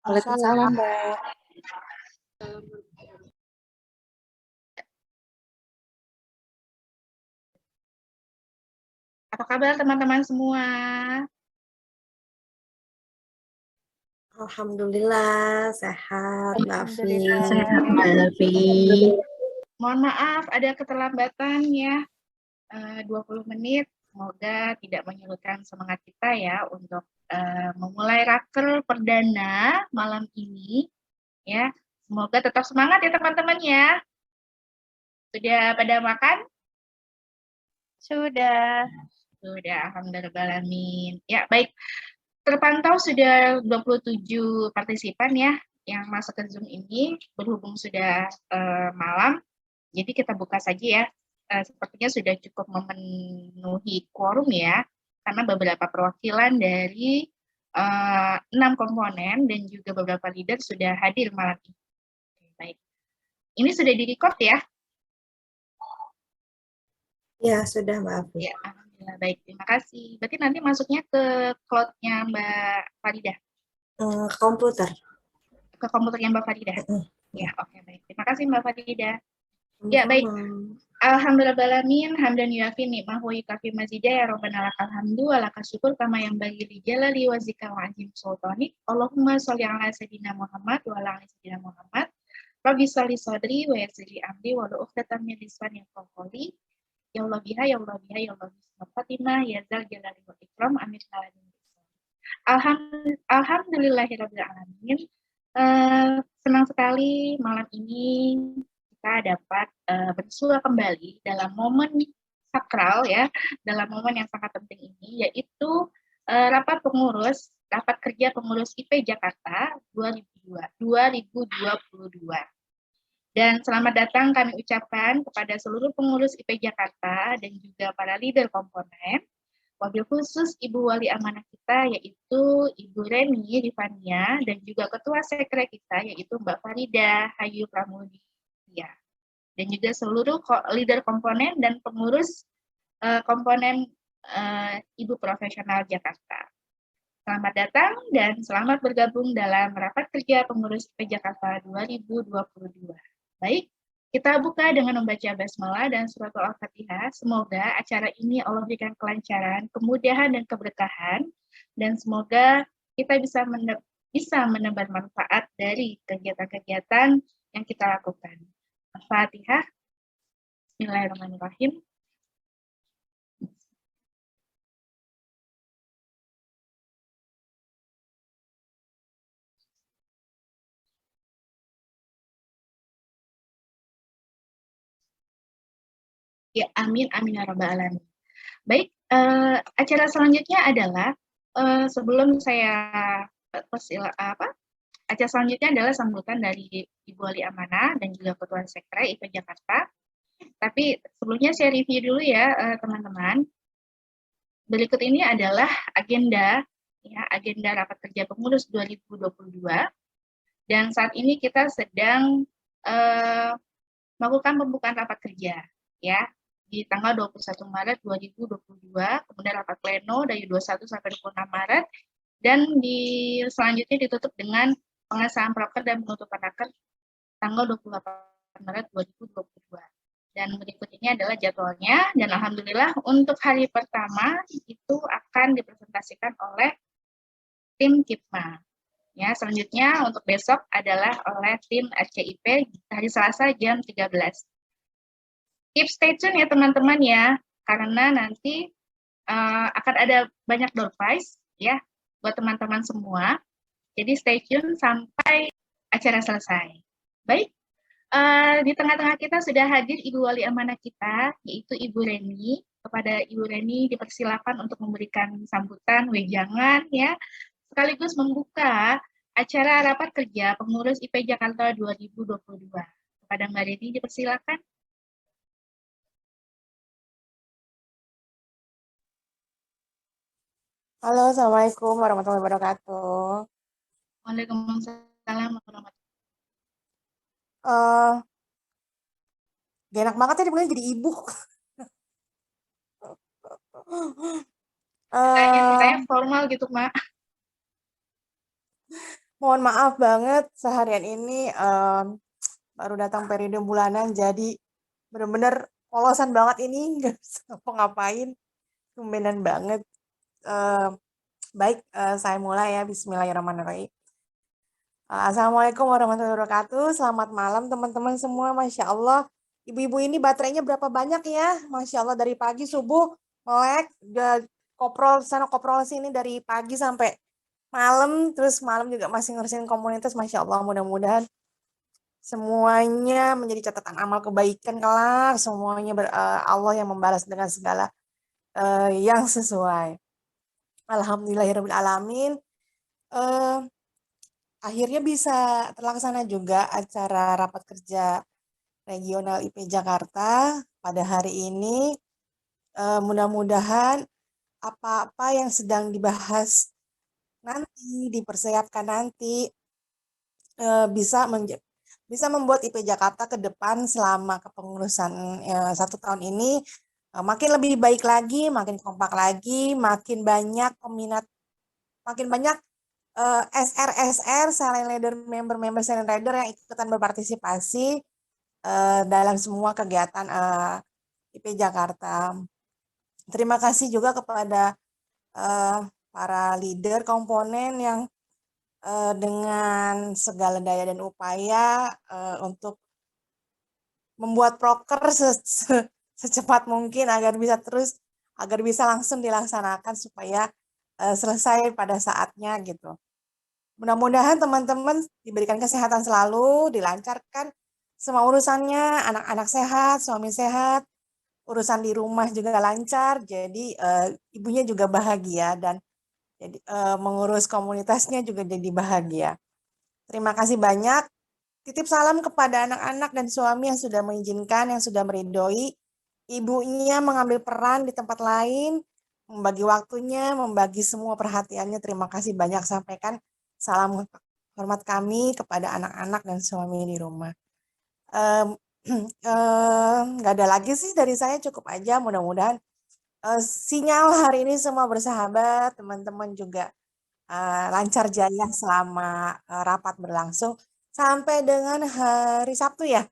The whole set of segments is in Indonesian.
Waalaikumsalam, Salam. Mbak. Apa kabar teman-teman semua? Alhamdulillah, sehat, Mbak Afi. Sehat, Mbak Elvi. Mohon maaf ada keterlambatan ya, 20 menit. Semoga tidak menyurutkan semangat kita ya untuk memulai raker perdana malam ini ya. Semoga tetap semangat ya teman-teman ya. Sudah pada makan? Sudah. Alhamdulillah. Ya, baik. Terpantau sudah 27 partisipan ya yang masuk ke Zoom ini, berhubung sudah malam, jadi kita buka saja ya. Sepertinya sudah cukup memenuhi quorum ya, karena beberapa perwakilan dari 6 komponen dan juga beberapa leader sudah hadir malam ini. Baik, ini sudah di-record ya? Ya, sudah Mbak Afi. Ya, alhamdulillah. Baik, terima kasih. Berarti nanti masuknya ke cloud-nya Mbak Faridah? Komputer. Ke komputernya Mbak Faridah? Ya, oke, baik. Terima kasih Mbak Faridah. Ya, baik. Alhamdulillahirrahmanirrahim, hamdan yuafi ni'mahu yukafi mazidah ya Rabbana lakal hamdu wa lakal syukur kama yang bagi li jalali wa zika wa azim sultanik. Allahumma sholli ala sayyidina Muhammad wa ala ali sayyidina Muhammad. Rabbi sholli sadri wa yassirli amri wa la uqdatam min lisani yafqahu qawli. Ya Allah biha ya Allah biha ya Allah bismillah Fatimah ya zal jalali wal ikram amin alhamdulillahirabbil alamin. Senang sekali malam ini kita dapat bersua kembali dalam momen sakral ya, dalam momen yang sangat penting ini, yaitu rapat kerja pengurus IP Jakarta 2022. Dan selamat datang kami ucapkan kepada seluruh pengurus IP Jakarta dan juga para leader komponen. Wabil khusus Ibu Wali Amanah kita yaitu Ibu Reni Rifania dan juga Ketua Sekre kita yaitu Mbak Farida Hayu Pramudia. Dan juga seluruh leader komponen dan pengurus komponen Ibu Profesional Jakarta. Selamat datang dan selamat bergabung dalam rapat kerja pengurus IP Jakarta 2022. Baik, kita buka dengan membaca basmalah dan surat Al-Fatihah. Semoga acara ini Allah berikan kelancaran, kemudahan, dan keberkahan. Dan semoga kita bisa menebar manfaat dari kegiatan-kegiatan yang kita lakukan. Al-Fatihah. Bismillahirrahmanirrahim. Ya, amin, amin ya rabbal alamin. Baik, acara selanjutnya adalah sebelum saya acara selanjutnya adalah sambutan dari Ibu Wali Amanah dan juga Ketua Sekre IP Jakarta. Tapi sebelumnya saya review dulu ya teman-teman. Berikut ini adalah agenda rapat kerja pengurus 2022. Dan saat ini kita sedang melakukan pembukaan rapat kerja ya di tanggal 21 Maret 2022, kemudian rapat pleno dari 21 sampai 26 Maret, dan selanjutnya ditutup dengan pengesahan proker dan penutupan raker tanggal 28 Maret 2022. Dan berikut ini adalah jadwalnya, dan alhamdulillah untuk hari pertama itu akan dipresentasikan oleh tim KIPMA. Ya, selanjutnya untuk besok adalah oleh tim RCIP hari Selasa jam 13. Keep stay tune ya teman-teman ya, karena nanti akan ada banyak door prize ya buat teman-teman semua. Jadi stay tune sampai acara selesai. Baik, di tengah-tengah kita sudah hadir Ibu Wali Amanah kita, yaitu Ibu Reni. Kepada Ibu Reni dipersilakan untuk memberikan sambutan, wejangan ya, sekaligus membuka acara rapat kerja pengurus IP Jakarta 2022. Kepada Mbak Reni dipersilakan. Halo, Assalamualaikum warahmatullahi wabarakatuh. Waalaikumsalam warahmatullahi Gak enak banget ya dipanggil jadi ibu. wabarakatuh. Saya formal gitu, Mak. Mohon maaf banget seharian ini baru datang periode bulanan, jadi bener-bener polosan banget ini, nggak bisa ngapa-ngapain, tumbenan banget. Baik, saya mulai ya, bismillahirrahmanirrahim. Assalamualaikum warahmatullahi wabarakatuh, selamat malam teman-teman semua, Masya Allah. Ibu-ibu ini baterainya berapa banyak ya, Masya Allah, dari pagi subuh, melek, udah koprol sana koprol sini dari pagi sampai malam, terus malam juga masih ngurusin komunitas, Masya Allah, mudah-mudahan semuanya menjadi catatan amal kebaikan kelak, semuanya Allah yang membalas dengan segala yang sesuai. Alhamdulillahirrahmanirrahim. Akhirnya bisa terlaksana juga acara rapat kerja regional IP Jakarta pada hari ini. Mudah-mudahan apa-apa yang sedang dibahas nanti, dipersiapkan nanti, bisa membuat IP Jakarta ke depan selama kepengurusan 1 tahun ini makin lebih baik lagi, makin kompak lagi, makin banyak peminat, makin banyak SR silent leader, member silent leader yang ikutan berpartisipasi dalam semua kegiatan IP Jakarta. Terima kasih juga kepada para leader komponen yang dengan segala daya dan upaya untuk membuat proker secepat mungkin agar bisa langsung dilaksanakan supaya selesai pada saatnya gitu. Mudah-mudahan teman-teman diberikan kesehatan selalu, dilancarkan semua urusannya, anak-anak sehat, suami sehat, urusan di rumah juga lancar, jadi ibunya juga bahagia dan jadi mengurus komunitasnya juga jadi bahagia. Terima kasih banyak. Titip salam kepada anak-anak dan suami yang sudah mengizinkan, yang sudah meridhoi. Ibunya mengambil peran di tempat lain, membagi waktunya, membagi semua perhatiannya. Terima kasih banyak, sampaikan salam hormat kami kepada anak-anak dan suami di rumah. Nggak ada lagi sih dari saya, cukup aja. Mudah-mudahan sinyal hari ini semua bersahabat, teman-teman juga lancar jaya selama rapat berlangsung sampai dengan hari Sabtu ya.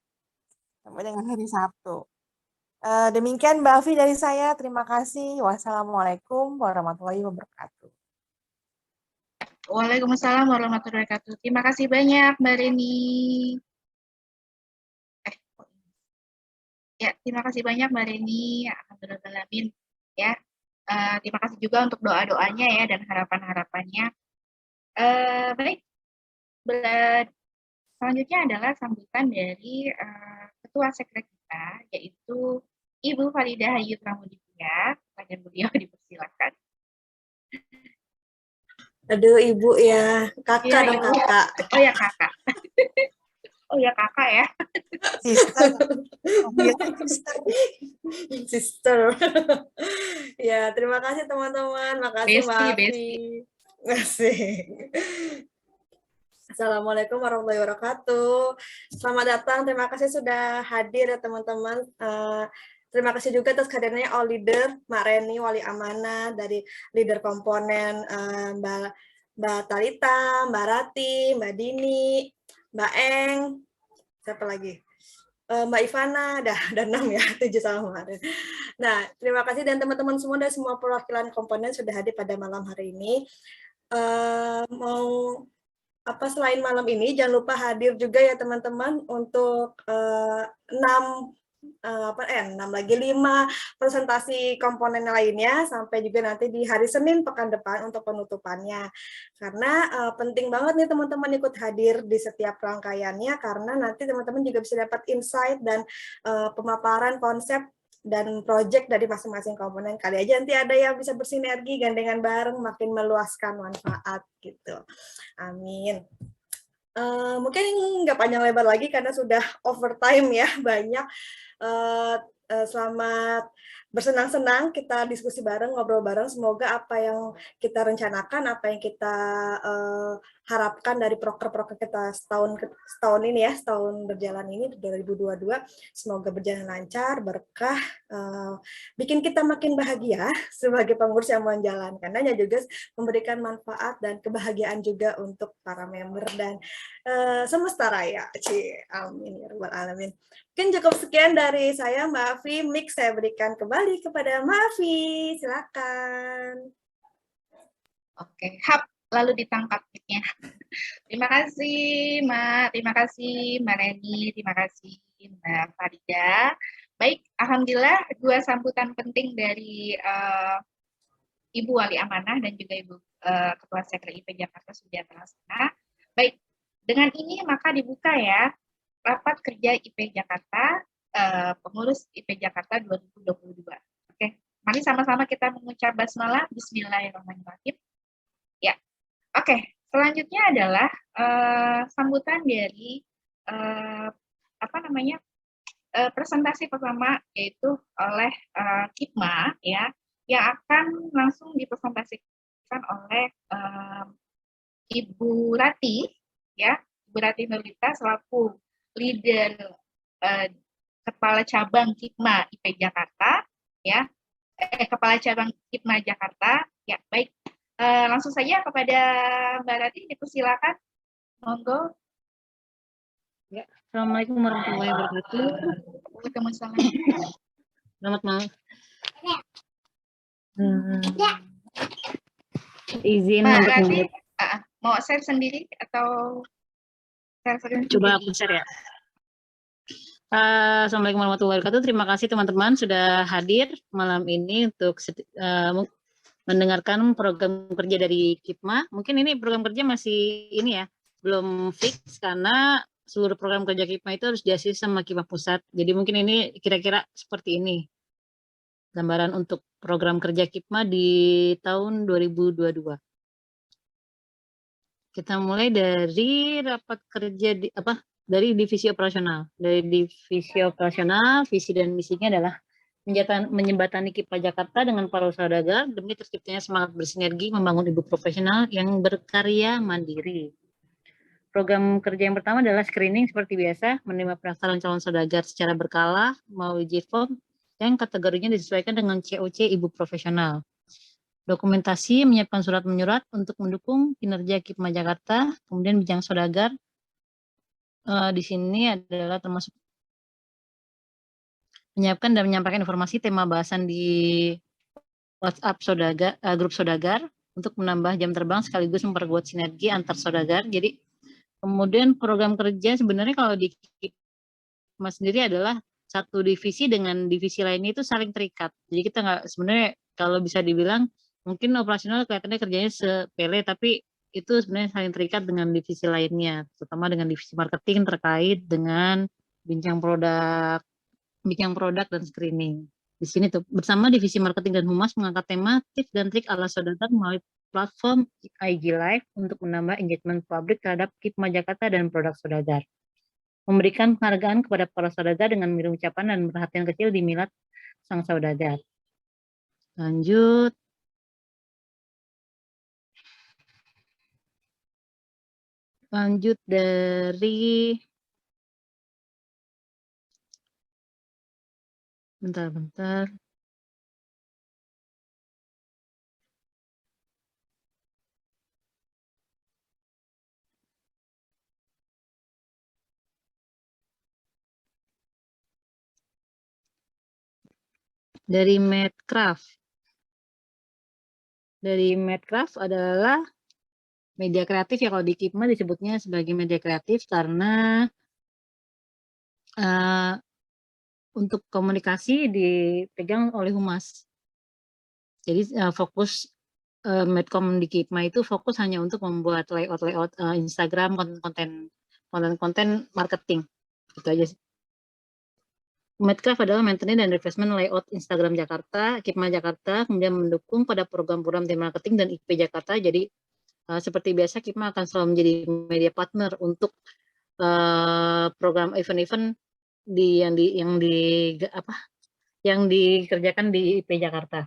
Sampai dengan hari Sabtu. Demikian Mbak Afi dari saya. Terima kasih. Wassalamualaikum warahmatullahi wabarakatuh. Waalaikumsalam warahmatullahi wabarakatuh. Terima kasih banyak Mbak Reni. Ya, terima kasih banyak Mbak Reni. Alhamdulillah. Ya, terima kasih juga untuk doa-doanya ya dan harapan-harapannya. Baik, selanjutnya adalah sambutan dari Ketua Sekret kita, yaitu Ibu Faridah Hayu Pramudia. Kepada beliau dipersilakan. Aduh, Ibu ya. Kakak Ya, dong, Ibu. Kakak. Oh ya, Kakak. Oh ya, Kakak ya. Sister. Ya, terima kasih teman-teman. Makasih Mbak Afi. Masih. Assalamualaikum warahmatullahi wabarakatuh. Selamat datang. Terima kasih sudah hadir ya teman-teman. Terima kasih juga atas kehadirannya all leader, Mbak Reni, Wali Amanah, dari leader komponen Mbak Talita, Mbak Rati, Mbak Dini, Mbak Eng, siapa lagi? Mbak Ivana, udah 6 ya, 7 sama kemarin. Nah, terima kasih dan teman-teman semua dan semua perwakilan komponen sudah hadir pada malam hari ini. Selain malam ini, jangan lupa hadir juga ya teman-teman untuk 5 presentasi komponen lainnya sampai juga nanti di hari Senin pekan depan untuk penutupannya. Karena penting banget nih teman-teman ikut hadir di setiap rangkaiannya karena nanti teman-teman juga bisa dapat insight dan pemaparan konsep dan proyek dari masing-masing komponen. Kali aja nanti ada yang bisa bersinergi gandengan bareng makin meluaskan manfaat gitu. Amin. Mungkin nggak panjang lebar lagi karena sudah overtime ya banyak. Selamat bersenang-senang, kita diskusi bareng, ngobrol bareng. Semoga apa yang kita rencanakan, apa yang kita harapkan dari proker-proker kita setahun ini ya, setahun berjalan ini 2022, semoga berjalan lancar, berkah, bikin kita makin bahagia sebagai pengurus yang menjalankannya, juga memberikan manfaat dan kebahagiaan juga untuk para member dan semesta raya. Amin ya rabbal alamin. Mungkin cukup sekian dari saya, Mbak Afi. Mic saya berikan kembali kepada Mbak Afi. Silakan. Oke, lalu ditangkap mic-nya. Terima kasih, Mbak. Terima kasih, Mbak Reni. Terima kasih, Mbak Farida. Baik, alhamdulillah 2 sambutan penting dari Ibu Wali Amanah dan juga Ibu Ketua Sekre IP Jakarta sudah terlaksana. Baik, dengan ini maka dibuka ya rapat kerja IP Jakarta, pengurus IP Jakarta 2022. Oke, mari sama-sama kita mengucap basmalah. Bismillahirrahmanirrahim. Ya, oke. Selanjutnya adalah sambutan dari presentasi pertama, yaitu oleh KIPMA ya, yang akan langsung dipresentasikan oleh Ibu Rati ya, Ibu Rati Nurlita selaku leader Kepala Cabang KIPMA IP Jakarta ya, Kepala Cabang KIPMA Jakarta ya. Baik, langsung saja kepada Mbak Rati, dipersilakan, monggo. Ya, Assalamualaikum warahmatullahi wabarakatuh. Waalaikumsalam. Selamat malam. Izin Mbak untuk Rati, mau share sendiri atau share sendiri? Coba aku share ya. Assalamualaikum warahmatullahi wabarakatuh. Terima kasih teman-teman sudah hadir malam ini untuk mendengarkan program kerja dari KIPMA. Mungkin ini program kerja masih ini ya, belum fix karena seluruh program kerja KIPMA itu harus diasis sama KIPMA pusat. Jadi mungkin ini kira-kira seperti ini gambaran untuk program kerja KIPMA di tahun 2022. Kita mulai dari rapat kerja dari divisi operasional. Dari divisi operasional, visi dan misinya adalah menjembatani KIPMA Jakarta dengan para saudagar demi terciptanya semangat bersinergi membangun ibu profesional yang berkarya mandiri. Program kerja yang pertama adalah screening seperti biasa, menerima pendaftaran calon saudagar secara berkala melalui J-Form yang kategorinya disesuaikan dengan COC ibu profesional. Dokumentasi menyiapkan surat menyurat untuk mendukung kinerja KIPMA Jakarta, kemudian bidang saudagar di sini adalah termasuk menyiapkan dan menyampaikan informasi tema bahasan di WhatsApp grup saudagar untuk menambah jam terbang sekaligus memperkuat sinergi antar saudagar. Jadi kemudian program kerja sebenarnya kalau di KIPMA sendiri adalah satu divisi dengan divisi lainnya itu saling terikat. Jadi kita nggak, sebenarnya kalau bisa dibilang mungkin operasional kelihatannya kerjanya sepele, tapi itu sebenarnya saling terikat dengan divisi lainnya, terutama dengan divisi marketing terkait dengan bincang produk dan screening. Di sini tuh bersama divisi marketing dan humas mengangkat tema tips dan trik ala saudagar melalui platform IG Live untuk menambah engagement publik terhadap KIPMA Jakarta dan produk saudagar. Memberikan penghargaan kepada para saudagar dengan mengirim ucapan dan perhatian kecil di milad sang saudagar. Lanjut. Lanjut dari bentar. Dari Medcraft. Dari Medcraft adalah media kreatif ya, kalau di KIPMA disebutnya sebagai media kreatif karena untuk komunikasi dipegang oleh humas. Jadi fokus Medcom di KIPMA itu fokus hanya untuk membuat layout Instagram, konten marketing. Itu aja sih. Medcraft adalah maintenance dan refreshment layout Instagram Jakarta, KIPMA Jakarta, kemudian mendukung pada program-program tim marketing dan IP Jakarta. Jadi seperti biasa KIPMA akan selalu menjadi media partner untuk program event-event yang yang dikerjakan di IP Jakarta.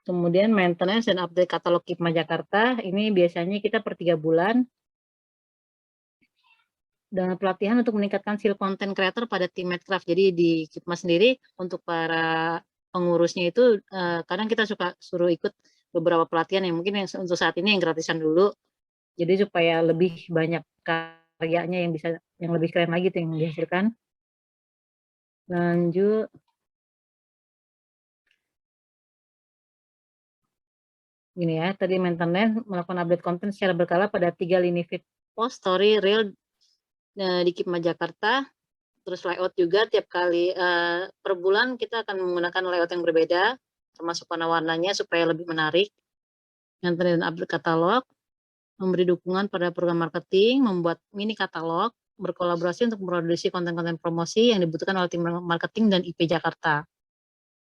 Kemudian maintenance dan update katalog KIPMA Jakarta, ini biasanya kita per 3 bulan. Dan pelatihan untuk meningkatkan skill content creator pada tim Medcraft. Jadi di KIPMA sendiri untuk para pengurusnya itu kadang kita suka suruh ikut beberapa pelatihan yang mungkin yang untuk saat ini yang gratisan dulu. Jadi supaya lebih banyak karyanya yang lebih keren lagi tuh yang dihasilkan. Lanjut. Gini ya, tadi maintenance melakukan update konten secara berkala pada 3 lini feed post, story, reel di KIPMA Jakarta. Terus layout juga tiap kali per bulan kita akan menggunakan layout yang berbeda, termasuk warna-warnanya supaya lebih menarik. Maintenance dan update katalog, memberi dukungan pada program marketing, membuat mini katalog, berkolaborasi untuk memproduksi konten-konten promosi yang dibutuhkan oleh tim marketing dan IP Jakarta.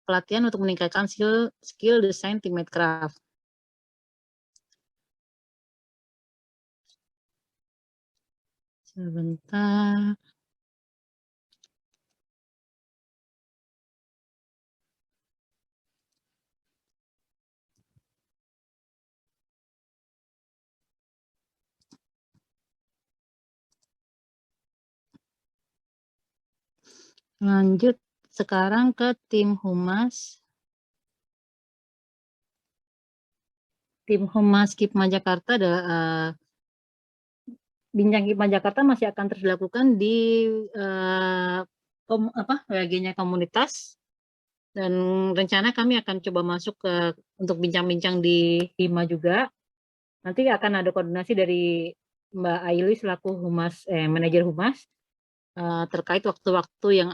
Pelatihan untuk meningkatkan skill desain tim Medcraft. Sebentar. Lanjut sekarang ke tim humas. Tim humas KIPMA Jakarta adalah bincang KIPMA Jakarta masih akan terus dilakukan di WG-nya komunitas, dan rencana kami akan coba masuk untuk bincang-bincang di HIMA juga. Nanti akan ada koordinasi dari Mbak Aili selaku manajer humas terkait waktu-waktu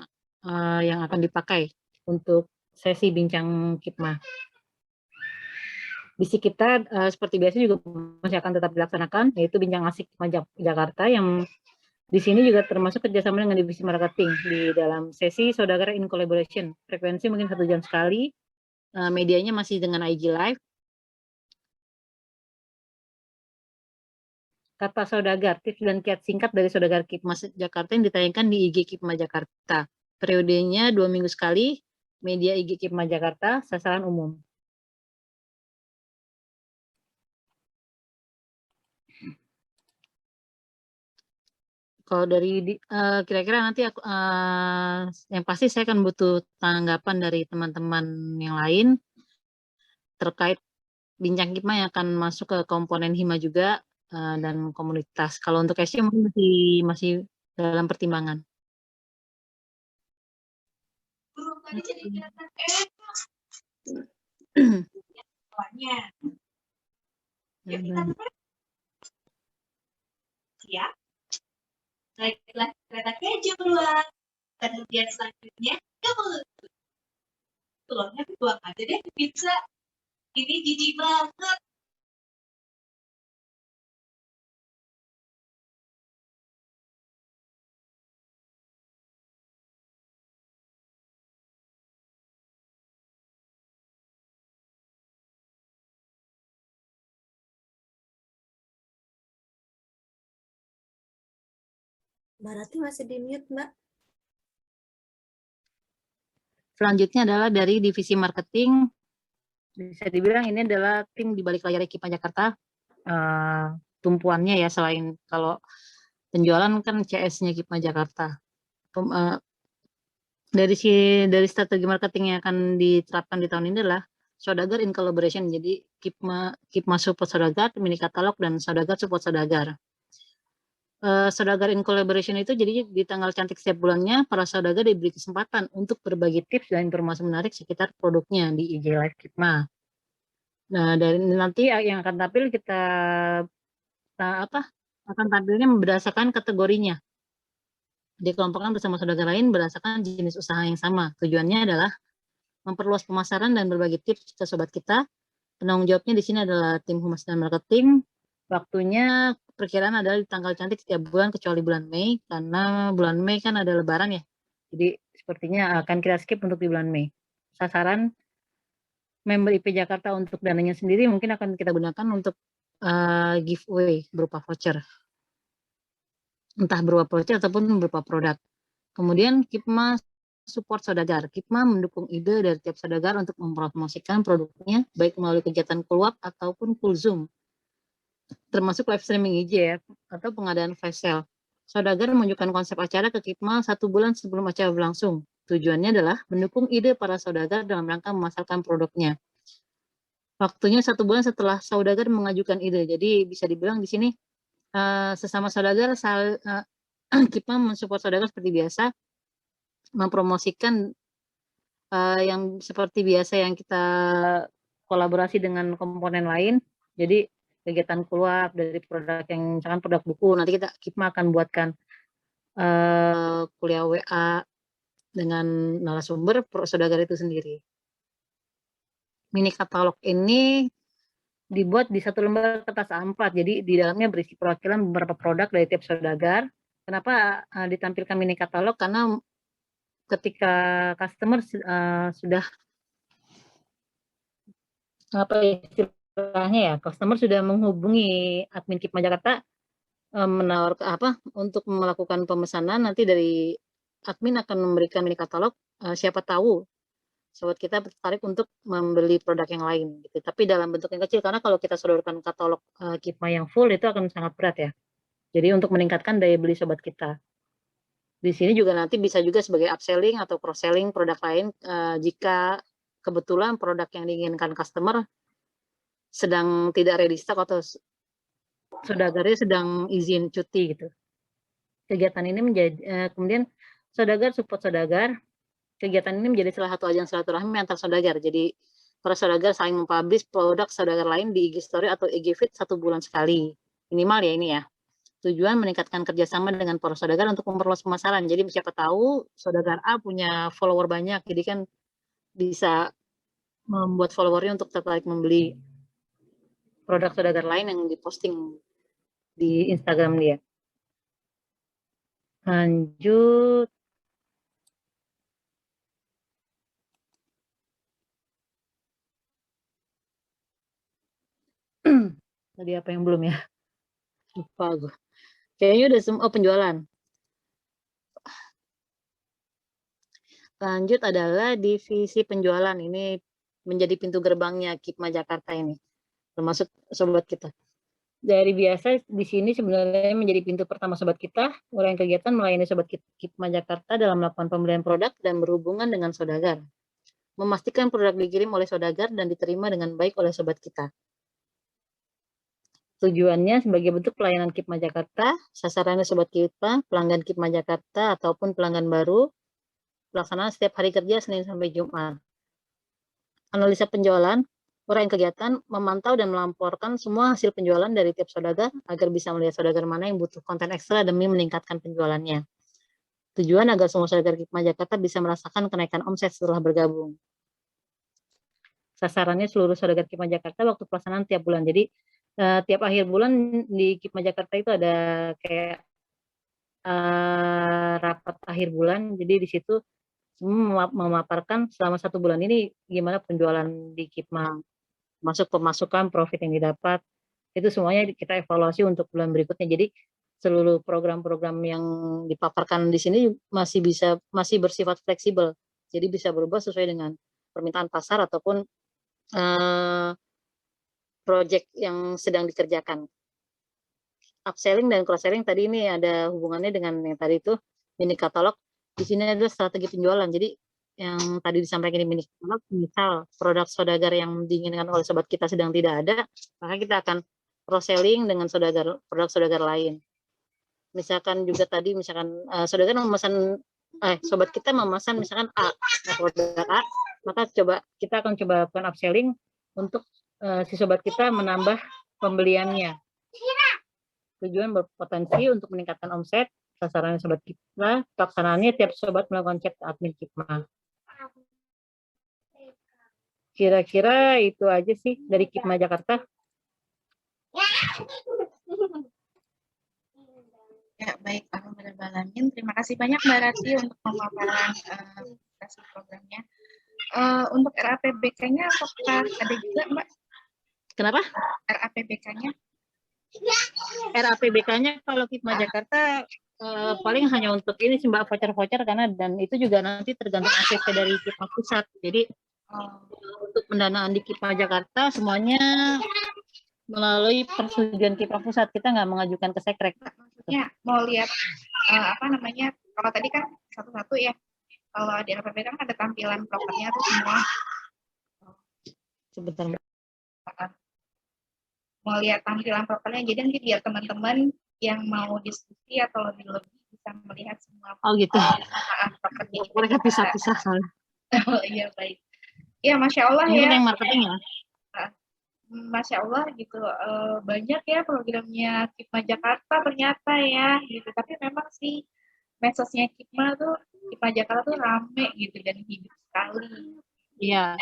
yang akan dipakai untuk sesi bincang KIPMA. Visi kita seperti biasa juga masih akan tetap dilaksanakan, yaitu bincang asik Jakarta yang di sini juga termasuk kerjasama dengan divisi marketing di dalam sesi Saudagar in Collaboration. Frekuensi mungkin 1 jam sekali, medianya masih dengan IG Live. Kata Saudagar, tips dan kiat singkat dari Saudagar KIPMA Jakarta yang ditayangkan di IG KIPMA Jakarta. Periodenya 2 minggu sekali, media IG KIPMA Jakarta, sasaran umum. Kalau dari kira-kira nanti aku, yang pasti saya akan butuh tanggapan dari teman-teman yang lain terkait bincang KIPMA yang akan masuk ke komponen HIMA juga dan komunitas. Kalau untuk SC mungkin masih dalam pertimbangan. Tadi jadi kelihatan Yuk kita siap. Naiklah kereta keju keluar. Kemudian selanjutnya kamu telurnya buang aja deh pizza. Ini jijik banget. Mbak Rati masih di mute, Mbak. Selanjutnya adalah dari divisi marketing. Bisa dibilang ini adalah tim di balik layar KIPMA Jakarta. Tumpuannya ya, selain kalau penjualan kan CS-nya KIPMA Jakarta. Dari strategi marketing yang akan diterapkan di tahun ini adalah Saudagar in Collaboration. Jadi KIPMA support Saudagar, mini katalog, dan Saudagar support Saudagar. Saudagar in Collaboration itu jadi di tanggal cantik setiap bulannya para saudagar diberi kesempatan untuk berbagi tips dan informasi menarik sekitar produknya di IG Live KIPMA. Nah, dari nanti yang akan tampil akan tampilnya berdasarkan kategorinya. Dikelompokkan bersama saudagar lain berdasarkan jenis usaha yang sama. Tujuannya adalah memperluas pemasaran dan berbagi tips ke sobat kita. Penanggung jawabnya di sini adalah tim humas dan marketing. Waktunya perkiraan adalah di tanggal cantik setiap bulan kecuali bulan Mei, karena bulan Mei kan ada lebaran ya. Jadi sepertinya akan kita skip untuk di bulan Mei. Sasaran member IP Jakarta untuk dananya sendiri mungkin akan kita gunakan untuk giveaway berupa voucher. Entah berupa voucher ataupun berupa produk. Kemudian KIPMA support saudagar. KIPMA mendukung ide dari tiap saudagar untuk mempromosikan produknya, baik melalui kegiatan Kulwap ataupun Kulzum, termasuk live streaming IG ya, atau pengadaan flash sale. Saudagar menunjukkan konsep acara ke KIPMA 1 bulan sebelum acara berlangsung. Tujuannya adalah mendukung ide para saudagar dalam rangka memasarkan produknya. Waktunya 1 bulan setelah saudagar mengajukan ide. Jadi bisa dibilang di sini sesama saudagar KIPMA mensupport saudagar seperti biasa, mempromosikan yang seperti biasa yang kita kolaborasi dengan komponen lain. Jadi kegiatan keluar dari produk yang misalkan produk buku, nanti KIPMA akan buatkan kuliah WA dengan narasumber saudagar itu sendiri. Mini katalog ini dibuat di 1 lembar kertas A4, jadi di dalamnya berisi perwakilan beberapa produk dari tiap saudagar. Kenapa ditampilkan mini katalog? Karena ketika customer sudah apa istilahnya ya, customer sudah menghubungi admin KIPMA Jakarta menawarkan untuk melakukan pemesanan, nanti dari admin akan memberikan mini katalog, siapa tahu sobat kita tertarik untuk membeli produk yang lain gitu. Tapi dalam bentuk yang kecil, karena kalau kita sodorkan katalog KIPMA yang full itu akan sangat berat ya. Jadi untuk meningkatkan daya beli sobat kita. Di sini juga nanti bisa juga sebagai upselling atau cross selling produk lain jika kebetulan produk yang diinginkan customer sedang tidak ready stock atau saudagarnya sedang izin cuti gitu. Kegiatan ini menjadi kemudian saudagar support saudagar. Kegiatan ini menjadi salah satu ajang silaturahmi antar saudagar. Jadi para saudagar saling mempublish produk saudagar lain di IG Story atau IG Feed 1 bulan sekali. Minimal ya ini ya. Tujuan meningkatkan kerjasama dengan para saudagar untuk memperluas pemasaran. Jadi siapa tahu saudagar A punya follower banyak, jadi kan bisa membuat followernya untuk tertarik membeli produk saudagar lain yang diposting di Instagram dia. Lanjut. Tadi apa yang belum ya? Lupa gue. Kayaknya udah semua penjualan. Lanjut adalah divisi penjualan. Ini menjadi pintu gerbangnya KIPMA Jakarta ini, termasuk sobat kita. Dari biasa di sini sebenarnya menjadi pintu pertama sobat kita, orang kegiatan melayani sobat KIPMA Jakarta dalam melakukan pembelian produk dan berhubungan dengan saudagar. Memastikan produk dikirim oleh saudagar dan diterima dengan baik oleh sobat kita. Tujuannya sebagai bentuk pelayanan KIPMA Jakarta, sasarannya sobat kita, pelanggan KIPMA Jakarta ataupun pelanggan baru, pelaksanaan setiap hari kerja Senin sampai Jumat. Analisa penjualan, orang kegiatan memantau dan melamporkan semua hasil penjualan dari tiap saudagar agar bisa melihat saudagar mana yang butuh konten ekstra demi meningkatkan penjualannya. Tujuan agar semua saudagar KIPMA Jakarta bisa merasakan kenaikan omset setelah bergabung. Sasarannya seluruh saudagar KIPMA Jakarta waktu pelaksanaan tiap bulan. Jadi tiap akhir bulan di KIPMA Jakarta itu ada kayak rapat akhir bulan. Jadi di situ memaparkan selama 1 bulan ini gimana penjualan di KIPMA, masuk pemasukan, profit yang didapat, itu semuanya kita evaluasi untuk bulan berikutnya. Jadi seluruh program-program yang dipaparkan di sini masih bersifat fleksibel. Jadi bisa berubah sesuai dengan permintaan pasar ataupun proyek yang sedang dikerjakan. Upselling dan cross selling tadi ini ada hubungannya dengan yang tadi itu mini katalog. Di sini adalah strategi penjualan. Jadi yang tadi disampaikan di mini katalog, misal produk saudagar yang diinginkan oleh sobat kita sedang tidak ada, maka kita akan cross selling dengan produk saudagar lain. Misalkan juga tadi misalkan saudagar memesan sobat kita memesan misalkan produk A, maka kita akan coba lakukan upselling untuk si sobat kita menambah pembeliannya. Tujuan berpotensi untuk meningkatkan omset, sasaran sobat kita, pelaksanaannya tiap sobat melakukan chat admin KIPMA. Kira-kira itu aja sih dari KIPMA Jakarta. Ya, baik, Alhamdulillah. Terima kasih banyak Mbak Rati untuk pemaparan programnya. Untuk RAPBK-nya apakah ada juga, Mbak? Kenapa? RAPBK-nya? RAPBK-nya kalau Kipma Jakarta paling hanya untuk ini sih Mbak, voucher-voucher, karena dan itu juga nanti tergantung ACC dari Kipma pusat. Jadi untuk pendanaan di Kipma Jakarta semuanya melalui persetujuan Kipma pusat, kita nggak mengajukan ke Sekrek. Maksudnya mau lihat apa namanya, kalau tadi kan satu-satu ya, kalau di RAPBK kan ada tampilan prokernya tuh semua. Sebentar Mbak. Mau lihat tampilan prokernya, jadi nanti biar teman-teman yang mau diskusi atau lebih-lebih bisa melihat semua Oh gitu. prokernya. Mereka pisah-pisah soalnya. Oh iya, baik. Ya, Masya Allah Mungkin ya. yang marketing ya. Masya Allah gitu, banyak ya programnya Kipma Jakarta ternyata ya gitu. Tapi memang sih medsosnya Kipma Jakarta tuh rame gitu dan hidup sekali. Iya.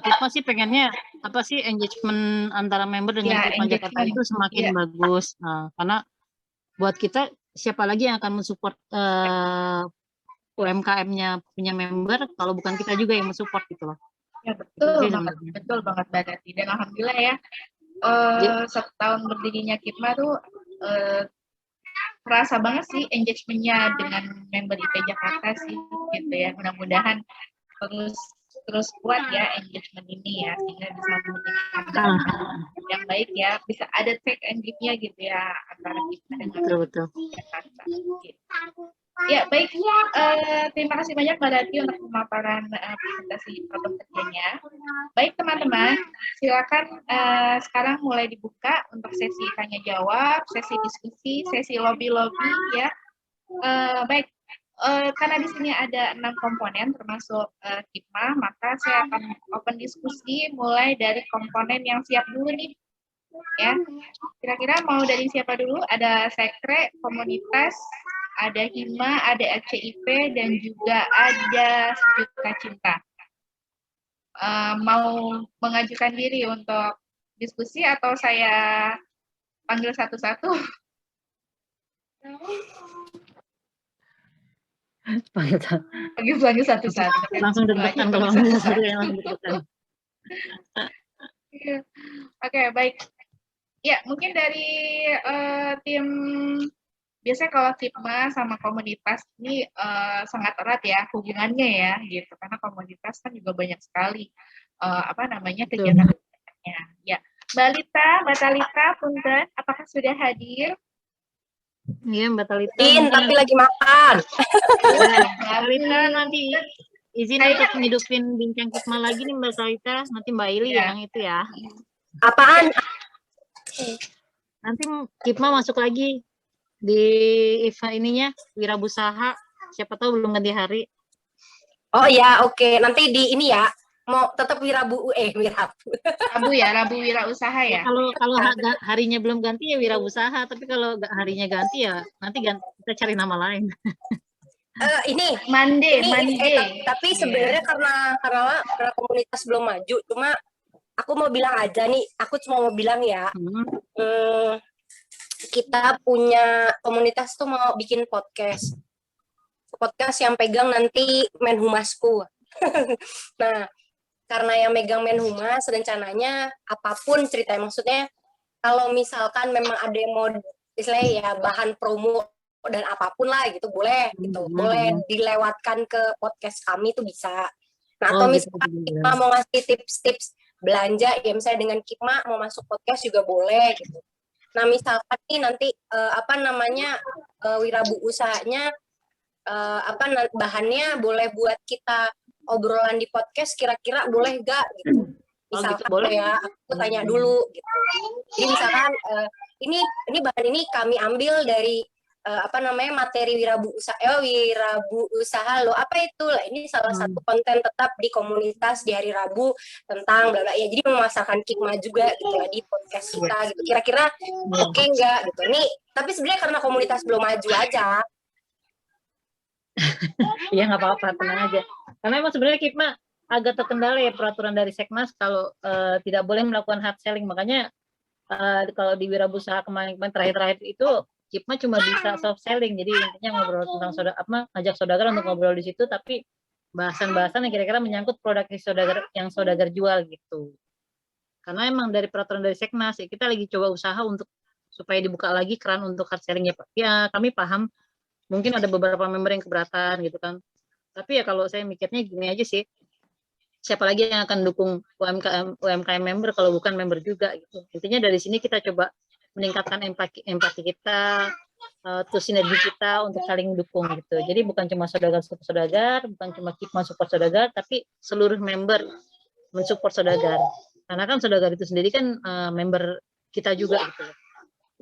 Kipma sih pengennya apa sih, engagement antara member dengan Ya, Kipma Jakarta engagement. itu semakin Iya. bagus. Karena buat kita, siapa lagi yang akan mensupport UMKM-nya punya member kalau bukan kita juga yang mensupport gitu loh. Ya, Itu betul sih banget, sebenarnya. betul banget Mbak Dati. Dan alhamdulillah ya, setahun berdirinya Kipma tuh terasa banget sih engagement-nya dengan member IP Jakarta sih gitu ya. Mudah-mudahan terus kuat ya engagement ini ya, sehingga bisa memberikan dampak yang baik ya, bisa ada take and give-nya gitu ya antara kita dengan Betul. Jakarta. Gitu. Ya baik, terima kasih banyak Mbak Dati untuk pemaparan presentasi program kerjanya. Baik teman-teman, silakan sekarang mulai dibuka untuk sesi tanya jawab, sesi diskusi, sesi lobby ya. Baik. Karena di sini ada 6 komponen termasuk Kipma, maka saya akan open diskusi mulai dari komponen yang siap dulu nih. Ya, kira-kira mau dari siapa dulu? Ada Sekre, komunitas, ada Hima, ada FCIP, dan juga ada Sejuta Cinta. Mau mengajukan diri untuk diskusi atau saya panggil satu-satu? Panggil satu-satu. Langsung deg-degan kalau panggil satu yang langsung deg-degan. Oke, baik. Ya, mungkin dari tim, biasanya kalau Kipma sama komunitas ini sangat erat ya hubungannya ya, gitu. Karena komunitas kan juga banyak sekali kegiatan-kegiatannya. Ya, Mbak Talita, punten, apakah sudah hadir? Iya, Mbak Talita. Tapi lagi makan. Mbak Talita nanti izin untuk ngidupin bincang Kipma lagi nih Mbak Talita. Nanti Mbak Ili yang itu ya. Apaan? Nanti Kipma masuk lagi di event ininya, Wirausaha. Siapa tahu belum ganti hari. Oh ya, oke. Nanti di ini ya. Mau tetap Rabu ya, Rabu Wirausaha ya. Kalau harinya belum ganti ya Wirausaha, tapi kalau harinya ganti ya nanti kita cari nama lain. Ini Monday. Tapi sebenarnya karena komunitas belum maju, cuma aku mau bilang aja nih, aku cuma mau bilang ya, kita punya komunitas tuh mau bikin podcast yang pegang nanti Menhumasku. Nah, karena yang megang Menhumas, rencananya apapun ceritanya, maksudnya kalau misalkan memang ada yang mau istilahnya ya bahan promo dan apapun lah gitu, boleh gitu, boleh dilewatkan ke podcast kami tuh bisa. Nah, atau misalkan kita mau ngasih tips-tips belanja ya, misalnya dengan Kipma mau masuk podcast juga boleh gitu. Nah, misalkan nih nanti Wirausaha-nya bahannya boleh buat kita obrolan di podcast, kira-kira boleh gak gitu. Misalkan boleh. Ya, aku tanya dulu gitu. Jadi misalkan ini bahan ini kami ambil dari materi Wirausaha lo, apa itu lah, ini salah satu konten tetap di komunitas di hari Rabu tentang bla bla ya, jadi memasarkan Kipma juga gitu lah di podcast kita gitu, kira-kira oke nggak gitu. Nih tapi sebenarnya karena komunitas belum maju aja. Iya nggak apa-apa, tenang aja, karena emang sebenarnya Kipma agak terkendala ya peraturan dari Sekmas kalau tidak boleh melakukan hard selling. Makanya kalau di Wirausaha kemarin terakhir itu Kipma cuma bisa soft selling, jadi intinya ngobrol tentang ngajak saudagar untuk ngobrol di situ, tapi bahasan-bahasan yang kira-kira menyangkut produk yang saudagar jual gitu. Karena emang dari peraturan dari Seknas, ya kita lagi coba usaha untuk supaya dibuka lagi keran untuk hard selling ya Pak. Ya kami paham, mungkin ada beberapa member yang keberatan gitu kan. Tapi ya kalau saya mikirnya gini aja sih, siapa lagi yang akan dukung UMKM member kalau bukan member juga gitu. Intinya dari sini kita coba meningkatkan empati kita, terus sinergi kita untuk saling dukung gitu. Jadi bukan cuma saudagar support saudagar, bukan cuma KIPMA support saudagar, tapi seluruh member mensupport saudagar. Karena kan saudagar itu sendiri kan member kita juga gitu.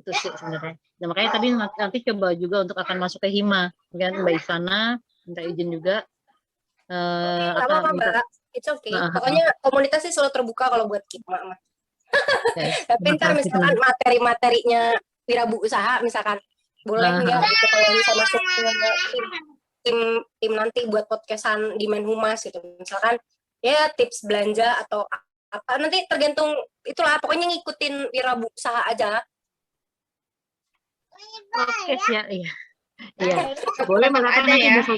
Itu sih sebenarnya. Nah, makanya tadi nanti coba juga untuk akan masuk ke HIMA, kan Mbak Ivana minta izin juga. Nggak apa-apa Minta, Mbak, it's okay. Pokoknya komunitas sih selalu terbuka kalau buat KIPMA mah. Tapi ntar misalkan materi-materinya wirabu usaha misalkan boleh nggak gitu kalau bisa masuk ke tim nanti buat podcastan di Menhumas gitu, misalkan ya tips belanja atau apa, nanti tergantung itulah, pokoknya ngikutin wirabu usaha aja. Oke, siap, iya. Iya, boleh Tetap Mbak ada ya. bisa.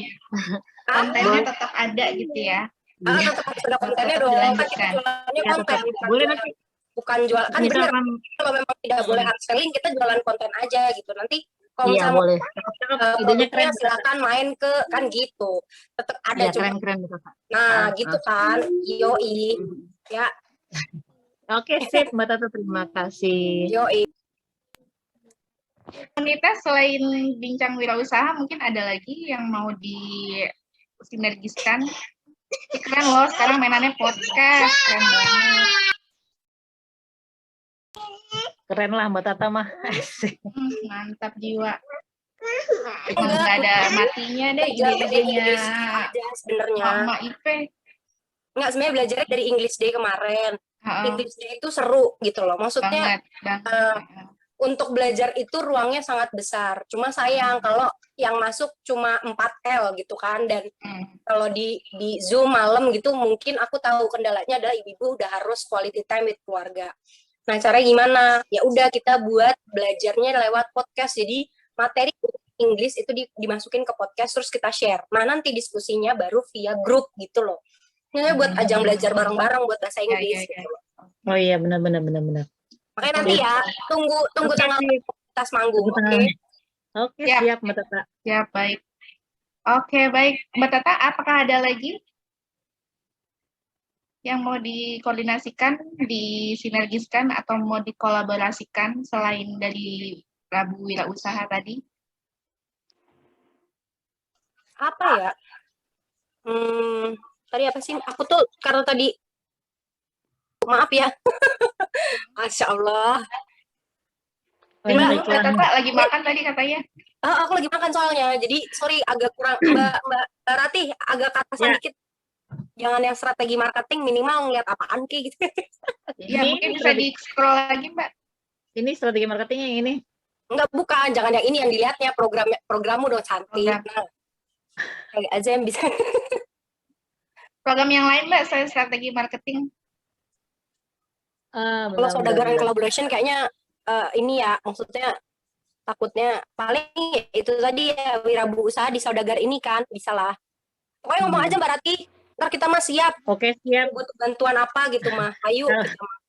Kontennya tetap ada gitu ya. Tetap harus ada kontennya dong, kan kita jualannya Ya, konten, boleh nanti bukan jual, kan bener kalau memang tidak boleh hard selling, kita jualan konten aja gitu. Nanti kalau iya, misalnya boleh. Idenya produknya keren. silakan main ke, kan gitu, tetap ada Ya, juga. keren Nah gitu kan, yoi ya. Oke, sip Mbak Tata, terima kasih. Yoi. Komunitas selain bincang wirausaha mungkin ada lagi yang mau disinergiskan. Keren loh, sekarang mainannya podcast, keren banget. Keren lah Mbak Tata mah. Mantap jiwa. Emang nggak ada matinya deh ide-idenya sebenarnya. Mama IP. Nggak, sebenarnya belajarnya dari English Day kemarin. English Day itu seru gitu loh. Maksudnya untuk belajar itu ruangnya sangat besar. Cuma sayang kalau yang masuk cuma 4L gitu kan. Dan kalau di Zoom malam gitu mungkin aku tahu kendalanya adalah ibu-ibu udah harus quality time with keluarga. Nah, caranya gimana? Ya udah kita buat belajarnya lewat podcast. Jadi materi English itu dimasukin ke podcast terus kita share. Nah, nanti diskusinya baru via grup gitu loh. Ini buat ajang belajar bareng-bareng buat bahasa Inggris gitu loh. Oh iya, benar. Makanya nanti ya, tunggu tanggal komunitas manggung. Oke, siap Mbak Tata. Siap, baik. Oke, baik. Mbak Tata, apakah ada lagi yang mau dikoordinasikan, disinergiskan, atau mau dikolaborasikan selain dari Rabu Wirausaha tadi? Apa ya? Tadi apa sih? Aku tuh karena tadi maaf ya. Masya Allah. Mbak Tata lagi makan tadi katanya. Aku lagi makan soalnya. Jadi sorry agak kurang Mbak Ratih agak katasan dikit. Jangan yang strategi marketing, minimal ngeliat apaan kayak gitu. Ya mungkin bisa di-scroll lagi Mbak. Ini strategi marketing yang ini? Enggak, bukan. Jangan yang ini yang dilihatnya. Programmu dong cantik. Nah, kayak aja yang bisa. Program yang lain Mbak, saya strategi marketing. Kalau saudagar and collaboration kayaknya ini ya, maksudnya takutnya paling itu tadi ya, wirabu usaha di saudagar ini kan, bisa lah. Pokoknya ngomong aja Mbak Rati, ntar kita mah siap. Oke, siap. Butuh bantuan apa gitu mah, ayo kita mah.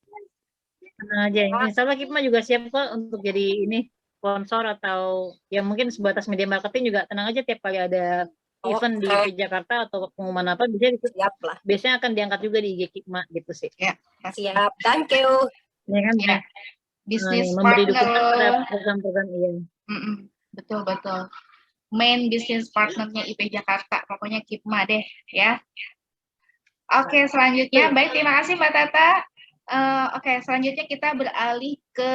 aja. Insya Allah KIPMA juga siap kok untuk jadi ini sponsor atau ya mungkin sebatas media marketing juga, tenang aja, tiap kali ada event di IP Jakarta atau pengumuman apa biasanya akan diangkat juga di IG KIPMA gitu sih. Ya, siap. Thank you. Ya kan? Ya. Bisnis memberi partner. dukungan pada program-program iya. Betul. Main business partnernya IP Jakarta, pokoknya KIPMA deh ya. Oke, selanjutnya baik, terima kasih Mbak Tata. Oke, selanjutnya kita beralih ke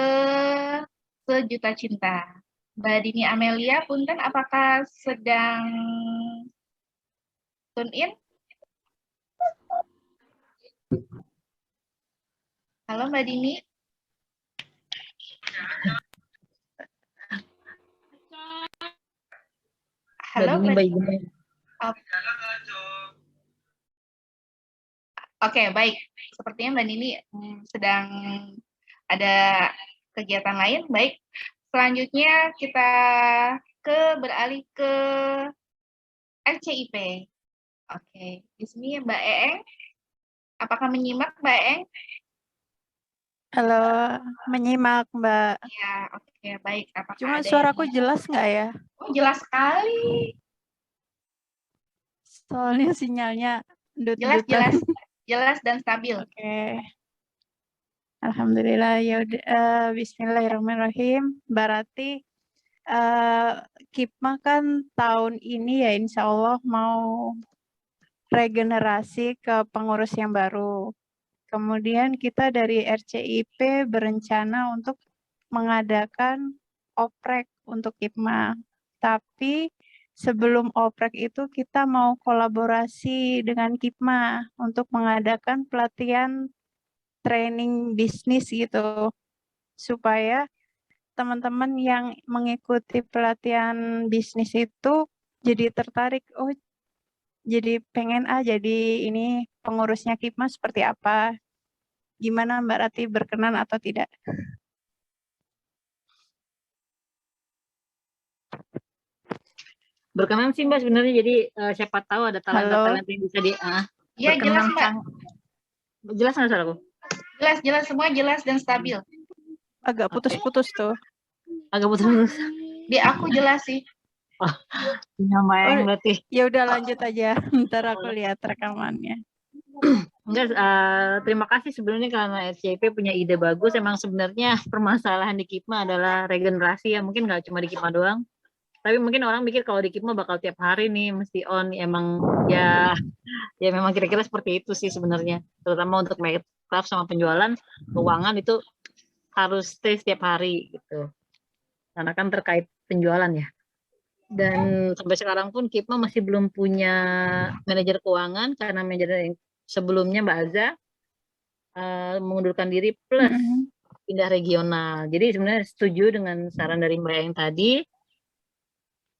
Sejuta Cinta. Mbak Dini Amelia, punten apakah sedang tune in? Halo Mbak Dini. Halo Mbak Dini. Oke, baik. Sepertinya Mbak Dini sedang ada kegiatan lain. Baik. Selanjutnya kita beralih ke LCIP. Oke, di sini Mbak Eeng. Apakah menyimak Mbak Eeng? Halo, menyimak Mbak. Ya, oke, baik. Apakah Cuma ada suaraku yang... jelas nggak ya? Oh, jelas sekali. Soalnya sinyalnya Jelas, dut-dutan. jelas. Jelas dan stabil. Oke. Alhamdulillah. Ya Bismillahirrahmanirrahim. Berarti KIPMA kan tahun ini ya insya Allah mau regenerasi ke pengurus yang baru. Kemudian kita dari RCIP berencana untuk mengadakan oprek untuk KIPMA. Tapi sebelum oprek itu kita mau kolaborasi dengan KIPMA untuk mengadakan pelatihan training bisnis gitu. Supaya teman-teman yang mengikuti pelatihan bisnis itu jadi tertarik, oh jadi pengen jadi ini pengurusnya KIPMA seperti apa. Gimana Mbak Rati, berkenan atau tidak? Berkenan sih Mbak sebenarnya, jadi siapa tahu ada talenta-talenta yang bisa Ya, jelas Mbak. Jelas nggak suaraku? Jelas, jelas. Semua jelas dan stabil. Agak putus-putus tuh. Agak putus-putus. Di aku jelas sih. Nyamain berarti. Ya udah lanjut aja, ntar aku lihat rekamannya. Enggak, terima kasih sebenarnya karena RCIP punya ide bagus. Emang sebenarnya permasalahan di KIPMA adalah regenerasi ya, mungkin nggak cuma di KIPMA doang. Tapi mungkin orang mikir kalau di KIPMA bakal tiap hari nih mesti on. Emang ya memang kira-kira seperti itu sih sebenarnya. Terutama untuk Makerscraft sama penjualan keuangan itu harus stay setiap hari gitu. Karena kan terkait penjualan ya. Dan sampai sekarang pun KIPMA masih belum punya manajer keuangan karena manajer yang sebelumnya Mbak Aza mengundurkan diri plus pindah regional. Jadi sebenarnya setuju dengan saran dari Mbak yang tadi.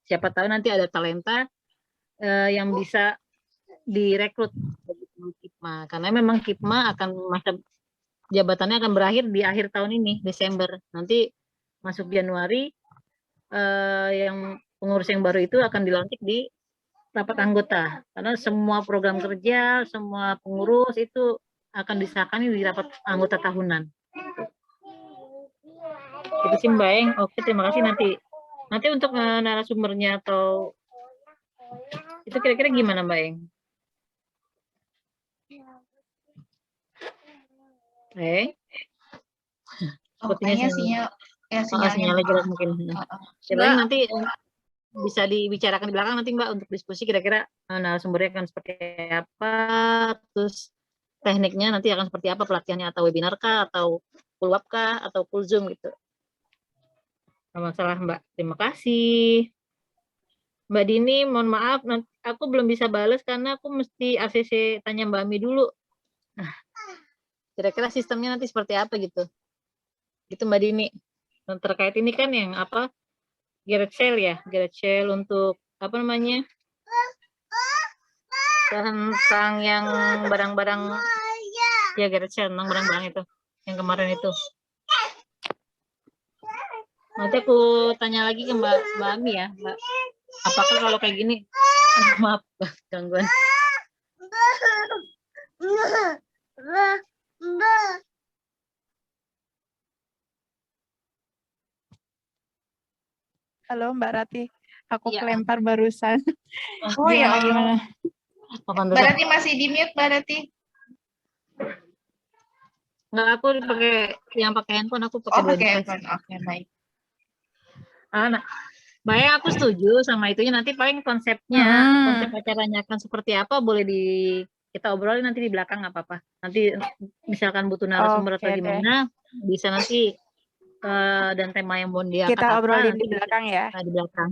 Siapa tahu nanti ada talenta yang bisa direkrut bagi KIPMA. Karena memang KIPMA akan masa jabatannya akan berakhir di akhir tahun ini, Desember. Nanti masuk Januari yang pengurus yang baru itu akan dilantik di rapat anggota. Karena semua program kerja, semua pengurus itu akan disahkan di rapat anggota tahunan. Itu sih Mbak Eng. Oke, terima kasih. Nanti untuk narasumbernya atau itu kira-kira gimana Mbak Eng? Sepertinya sinyalnya jelas mungkin. Sebenarnya nanti bisa dibicarakan di belakang nanti Mbak untuk diskusi kira-kira narasumbernya akan seperti apa, terus tekniknya nanti akan seperti apa, pelatihannya atau webinar kah, atau full web kah, atau full Zoom gitu. Nggak masalah Mbak, terima kasih. Mbak Dini, mohon maaf, nanti aku belum bisa balas karena aku mesti ACC tanya Mbak Ami dulu. Kira-kira sistemnya nanti seperti apa gitu. Gitu Mbak Dini. Dan terkait ini kan yang apa, garage sale ya, garage sale untuk apa namanya, tentang yang barang-barang ya, garage sale tentang barang-barang itu yang kemarin itu. Nanti aku tanya lagi ke Mbak Ami ya, Mbak. Apakah kalau kayak gini, maaf gangguan. Halo Mbak Rati, aku kelempar barusan. Oh ya, gimana? Mbak Rati masih di mute, Mbak Rati. Enggak, aku pakai handphone, aku pakai pakai handphone. Oke, baik. Nah, baik, aku setuju sama itunya. Nanti paling konsepnya, konsep acaranya akan seperti apa boleh kita obrolin nanti di belakang, nggak apa-apa. Nanti misalkan butuh narasumber atau gimana, bisa nanti dan tema yang mau diangkat kita obrolin di belakang ya. Di belakang.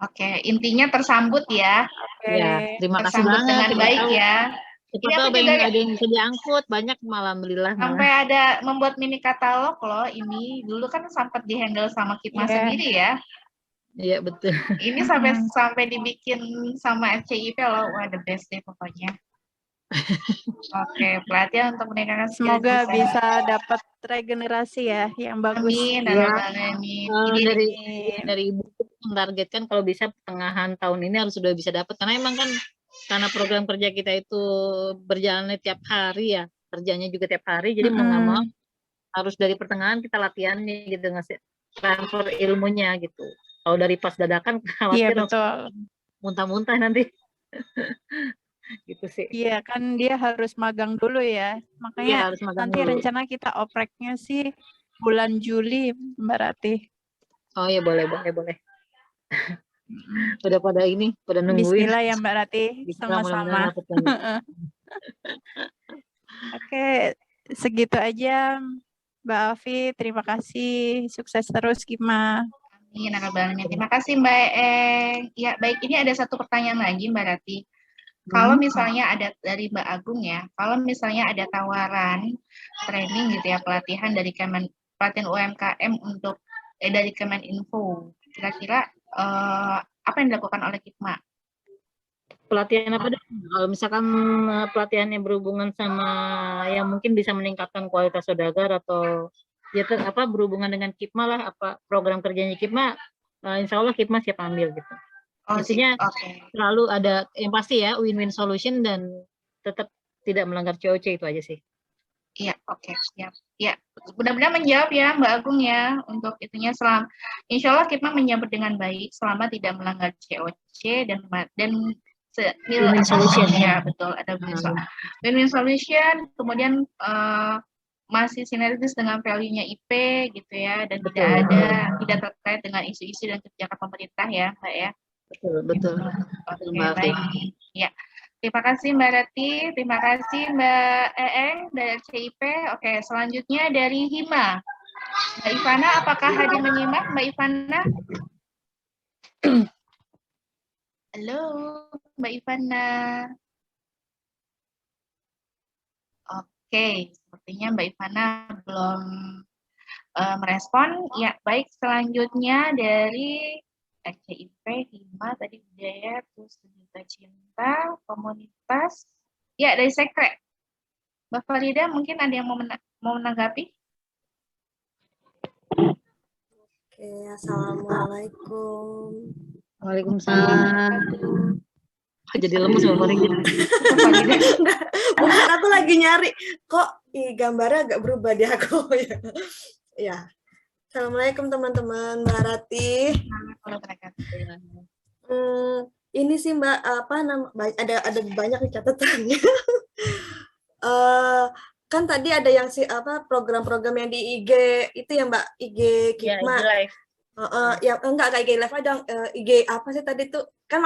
Oke, intinya tersambut ya. Ya, terima kasih banget. Dengan baik ya. Kita tahu ada yang bisa diangkut, banyak malah alhamdulillah. Sampai ada membuat mini katalog loh ini. Dulu kan sempat dihandle sama KIPMA sendiri ya. Iya, betul. Ini sampai dibikin sama RCIP loh. Wah, the best deh pokoknya. Oke, pelatihan untuk meningkatkan skill. Semoga bisa dapat regenerasi ya yang bagus. Amin. Dari Ibu menargetkan kalau bisa pertengahan tahun ini harus sudah bisa dapat, karena emang kan karena program kerja kita itu berjalannya tiap hari ya, kerjanya juga tiap hari, jadi mau nggak mau harus dari pertengahan kita latihannya gitu, ngasih transfer ilmunya gitu. Kalau dari pas dadakan Iya, khawatir betul. muntah-muntah nanti. Gitu sih. Iya, kan dia harus magang dulu ya. Iya, Makanya harus magang nanti dulu. rencana kita opreknya sih bulan Juli, Mbak Ratih. Oh iya, boleh. Mm-mm. Udah pada nungguin. Bismillah ya Mbak Ratih, Bismillah, mudah-mudahan sama-sama. dapat lanjut. Oke, segitu aja Mbak Alfi. Terima kasih. Sukses terus, Kima. Amin, ya rabbal alamin. Terima kasih Mbak Eng. Ya, baik, ini ada satu pertanyaan lagi Mbak Rati. Kalau misalnya ada dari Mbak Agung ya, kalau misalnya ada tawaran training gitu ya, pelatihan dari pelatihan UMKM untuk dari Kemeninfo, kira-kira apa yang dilakukan oleh Kipma? Pelatihan apa dong? Kalau misalkan pelatihannya berhubungan sama yang mungkin bisa meningkatkan kualitas saudagar atau ya berhubungan dengan Kipma lah, apa program kerjanya Kipma, insya Allah Kipma siap ambil gitu. Oh, Intinya oke. selalu ada yang pasti ya win-win solution dan tetap tidak melanggar COC, itu aja sih. Iya, oke, siap. Ya, benar-benar menjawab ya Mbak Agung ya untuk itunya insya Allah Kipma menyambut dengan baik selama tidak melanggar COC dan Win-win solution ya, betul, ada win-win solution, kemudian masih sinergis dengan value-nya IP gitu ya, dan tidak terkait dengan isu-isu dan kebijakan pemerintah ya Mbak ya. Betul. Oke, baik. Ya. Terima kasih Mbak Rati, terima kasih Mbak Eeng dari RCIP. Oke, selanjutnya dari Hima. Mbak Ivana, apakah hadir menyimak Mbak Ivana? Halo, Mbak Ivana. Oke, sepertinya Mbak Ivana belum merespon. Ya, baik, selanjutnya dari RCIP, Hima, tadi budaya, terus Sejuta Cinta, komunitas. Ya, dari Sekre. Mbak Farida, mungkin ada yang mau menanggapi? Oke, assalamualaikum. Waalaikumsalam. Jadi lemes Mbak Farida. Bukan, aku lagi nyari. Kok gambarnya agak berubah di aku ya. Ya. Assalamualaikum teman-teman, Mbak Rati. Ini sih Mbak, ada banyak nih catatannya. Kan tadi ada yang program-program yang di IG itu ya Mbak, IG Kipma. Ya, live. Ya enggak IG live aja, IG apa sih tadi tuh? Kan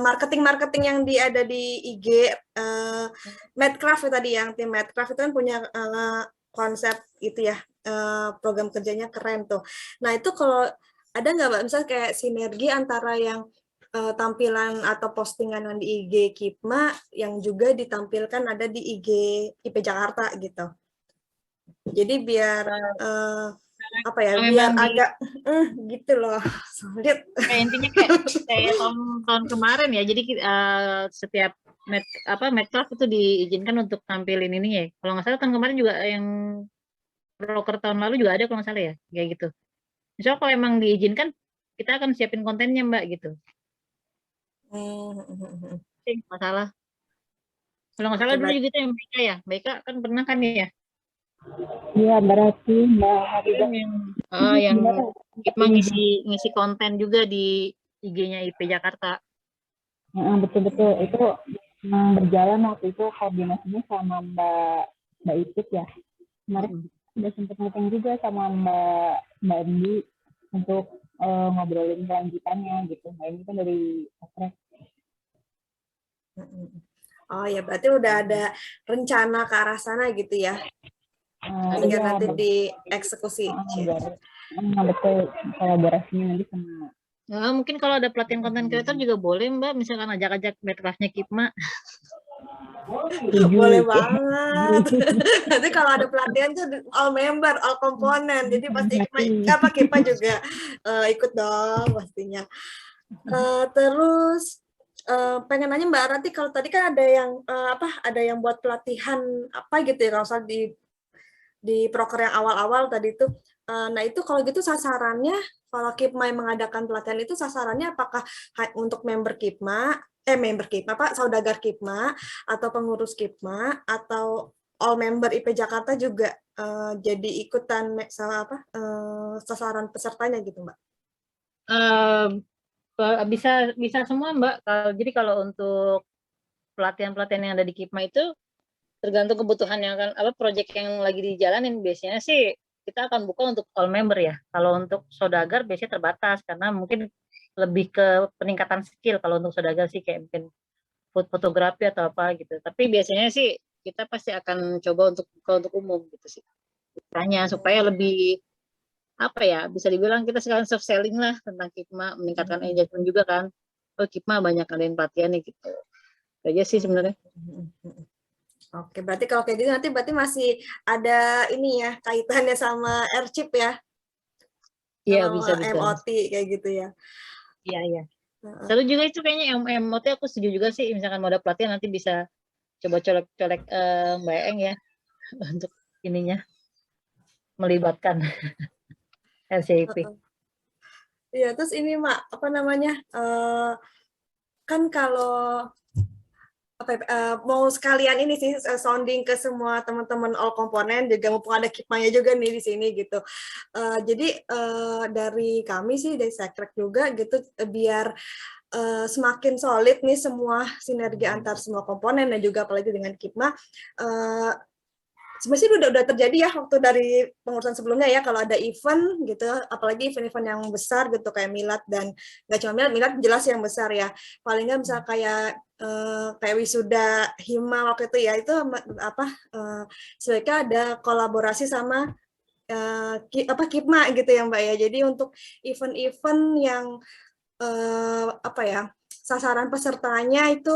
marketing yang ada di IG Medcraft tadi, yang tim Medcraft itu kan punya konsep itu ya, program kerjanya keren tuh. Nah itu kalau ada nggak Mbak, misalnya kayak sinergi antara yang tampilan atau postingan yang di IG Kipma yang juga ditampilkan ada di IG IP Jakarta gitu. Jadi biar biar agak gitu loh, sulit. Intinya kayak tahun kemarin ya. Jadi setiap Medcraft itu diizinkan untuk tampilin ini ya. Kalau nggak salah tahun kemarin juga yang broker tahun lalu juga ada kalau nggak salah ya, kayak gitu. Misalnya kalau emang diizinkan, kita akan siapin kontennya Mbak gitu. Masalah. Kalau nggak salah dulu juga itu yang Mbak ya. Mbak kan pernah kan ya? Iya, berarti Mbak Harida yang Kipma ngisi konten juga di IG-nya IP Jakarta. Betul-betul, itu berjalan waktu itu koordinasinya sama Mbak Ipit ya. Kemarin udah sempat meeting juga sama Mbak Endi untuk ngobrolin kelanjutannya gitu. Mbak Endi kan dari Oprek. Oh ya, berarti udah ada rencana ke arah sana gitu ya. Tinggal nanti dieksekusi. Betul, kolaborasinya nanti sama. Ya, mungkin kalau ada pelatihan konten creator juga boleh Mbak, misalkan ajak-ajak Medcraft-nya Kipma. Boleh banget. Nanti kalau ada pelatihan tuh all member, all komponen, jadi pasti Kipma juga ikut dong pastinya. Terus pengen nanya Mbak Rati, kalau tadi kan ada yang buat pelatihan apa gitu ya, kalau soal di proker yang awal-awal tadi itu. Nah itu kalau gitu sasarannya, kalau Kipma yang mengadakan pelatihan itu sasarannya apakah untuk member Kipma, saudagar Kipma, atau pengurus Kipma, atau all member IP Jakarta juga jadi ikutan sasaran pesertanya gitu, Mbak? Bisa semua, Mbak. Jadi kalau untuk pelatihan-pelatihan yang ada di KIPMA itu tergantung kebutuhan yang proyek yang lagi dijalanin. Biasanya sih kita akan buka untuk all member ya. Kalau untuk saudagar biasanya terbatas karena mungkin lebih ke peningkatan skill. Kalau untuk saudagar sih kayak mungkin food fotografi atau apa gitu. Tapi biasanya sih kita pasti akan coba untuk buka untuk umum gitu sih. Tanya supaya lebih bisa dibilang kita sekarang self selling lah tentang KIPMA, meningkatkan engagement juga kan. Oh, KIPMA banyak ngadain pelatihan nih gitu. Itu aja sih sebenarnya. Oke, berarti kalau kayak gitu nanti berarti masih ada ini ya kaitannya sama airship ya? Iya, Sama bisa. MOT kayak gitu ya? Iya. Seru juga itu kayaknya MOT, aku setuju juga sih. Misalkan mau ada pelatihan nanti bisa coba colek-colek Mbak Eng ya untuk ininya melibatkan RCIP. Iya, terus ini Mak, kan kalau mau sekalian ini sih sounding ke semua teman-teman all komponen juga mumpung ada KIPMA-nya juga nih di sini gitu. Jadi dari kami sih dari Sekrek juga gitu biar semakin solid nih semua sinergi antar semua komponen dan juga apalagi dengan KIPMA. Sebenarnya udah terjadi ya waktu dari pengurusan sebelumnya ya kalau ada event gitu, apalagi event-event yang besar gitu kayak milad dan nggak cuma milad jelas yang besar ya. Paling nggak misal kayak wisuda Hima waktu itu ya itu sebaiknya ada kolaborasi sama KIPMA gitu ya Mbak ya. Jadi untuk event-event yang sasaran pesertanya itu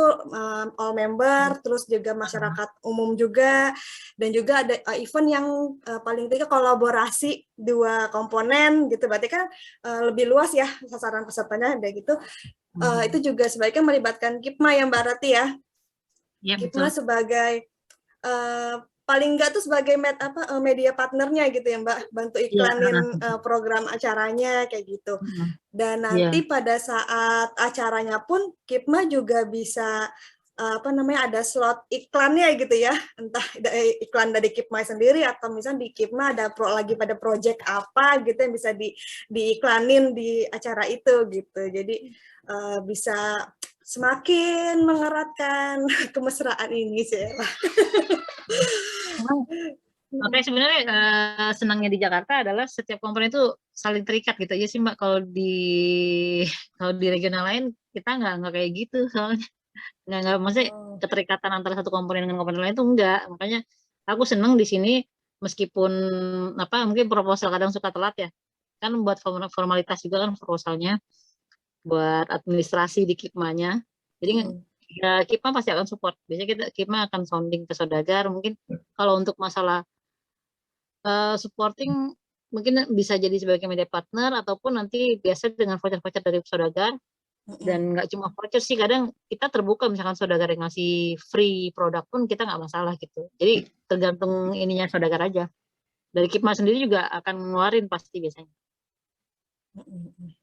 all member, terus juga masyarakat umum juga, dan juga ada event yang paling tidak kolaborasi dua komponen gitu, berarti kan lebih luas ya sasaran pesertanya, ada gitu. Itu juga sebaiknya melibatkan KIPMA ya Mbak Rati ya. Iya, KIPMA betul. sebagai paling enggak tuh sebagai media partnernya gitu ya Mbak, bantu iklanin program acaranya kayak gitu. Dan nanti pada saat acaranya pun KIPMA juga bisa ada slot iklannya gitu ya, entah iklan dari KIPMA sendiri atau misalnya di KIPMA ada lagi pada project apa gitu yang bisa diiklanin di acara itu gitu. Jadi bisa semakin mengeratkan kemesraan ini sih. Makanya sebenarnya senangnya di Jakarta adalah setiap komponen itu saling terikat gitu aja sih Mbak. Kalau di regional lain kita nggak kayak gitu soalnya nggak maksudnya keterikatan antara satu komponen dengan komponen lain itu enggak. Makanya aku seneng di sini meskipun mungkin proposal kadang suka telat ya. Kan buat formalitas juga kan proposalnya buat administrasi di KIPMA-nya. Jadi ya KIPMA pasti akan support. Biasanya KIPMA akan sounding ke saudagar. Mungkin kalau untuk masalah supporting mungkin bisa jadi sebagai media partner ataupun nanti biasa dengan voucher-voucher dari saudagar. Dan nggak cuma voucher sih, kadang kita terbuka misalkan saudagar yang ngasih free produk pun kita nggak masalah gitu. Jadi tergantung ininya saudagar aja. Dari KIPMA sendiri juga akan ngeluarin pasti biasanya.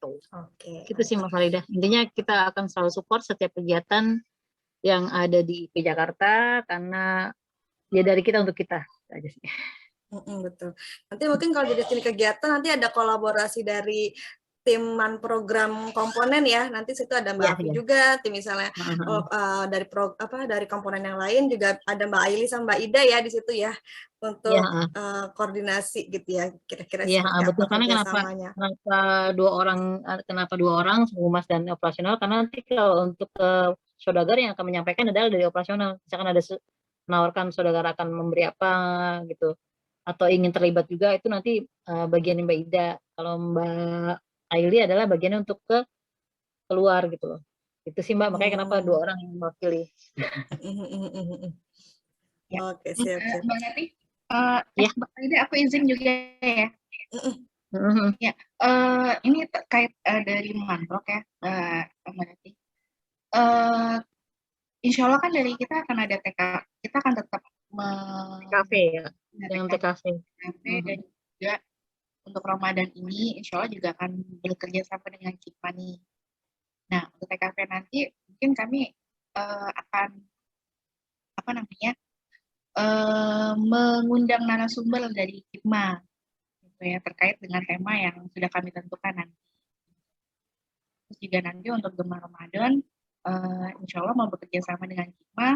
Oke. Gitu sih Mbak Farida. Intinya kita akan selalu support setiap kegiatan yang ada di IP Jakarta karena ya dari kita untuk kita aja sih. Betul. Nanti mungkin kalau jadi kegiatan nanti ada kolaborasi dari timan program komponen ya. Nanti situ ada Mbak Afi juga, tim misalnya dari komponen yang lain juga ada Mbak Aili sama Mbak Ida ya di situ ya untuk koordinasi gitu ya. Kira-kira seperti betul. apa Karena kerjasamanya. kenapa dua orang humas dan operasional, karena nanti kalau untuk saudagar yang akan menyampaikan adalah dari operasional. Misalkan ada menawarkan saudagar akan memberi apa gitu atau ingin terlibat juga, itu nanti bagian Mbak Ida. Kalau Mbak Aili adalah bagiannya untuk keluar gitu loh. Itu sih Mbak, makanya kenapa dua orang yang mewakili. Oke, siap. Mbak Neti, Mbak Aida, aku izin juga ya. Ya, ini terkait dari Manprok ya, Mbak Neti. Insya Allah kan dari kita akan ada kita akan tetap TKV ya, dengan TKV. Dan juga untuk Ramadan ini, insya Allah juga akan bekerja sama dengan KIPMA nih. Nah, untuk TKV nanti mungkin kami akan mengundang narasumber dari KIPMA gitu ya, terkait dengan tema yang sudah kami tentukan nanti. Terus juga nanti untuk Gemar Ramadan, insya Allah mau bekerja sama dengan KIPMA,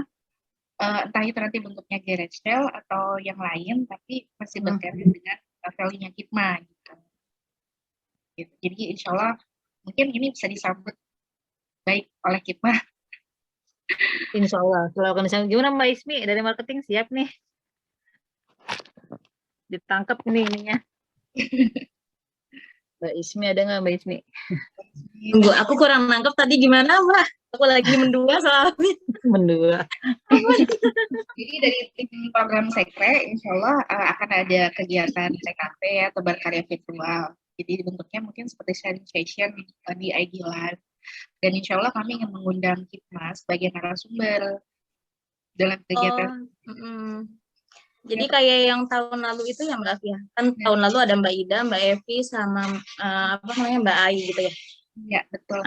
entah itu nanti bentuknya garage sale atau yang lain, tapi masih berkaitan dengan value-nya KIPMA gitu. Jadi insya Allah mungkin ini bisa disambut baik oleh KIPMA. Insya Allah. Kalau misalnya gimana Mbak Ismi dari marketing siap nih? Ditangkap nih ininya. Mbak Ismi ada nggak Mbak Ismi? Tunggu, aku kurang nangkep tadi gimana Mbak? Aku lagi mendua soalnya. Mendua. Jadi dari tim program Sekre, insya Allah akan ada kegiatan TKP atau berkarya virtual. Jadi bentuknya mungkin seperti sharing session di IG Live. Dan insya Allah kami ingin mengundang KIPMA sebagai narasumber dalam kegiatan. Jadi kayak yang tahun lalu itu ya Mbak Afia, kan tahun lalu ada Mbak Ida, Mbak Evi, sama Mbak Ai gitu ya? Iya, betul.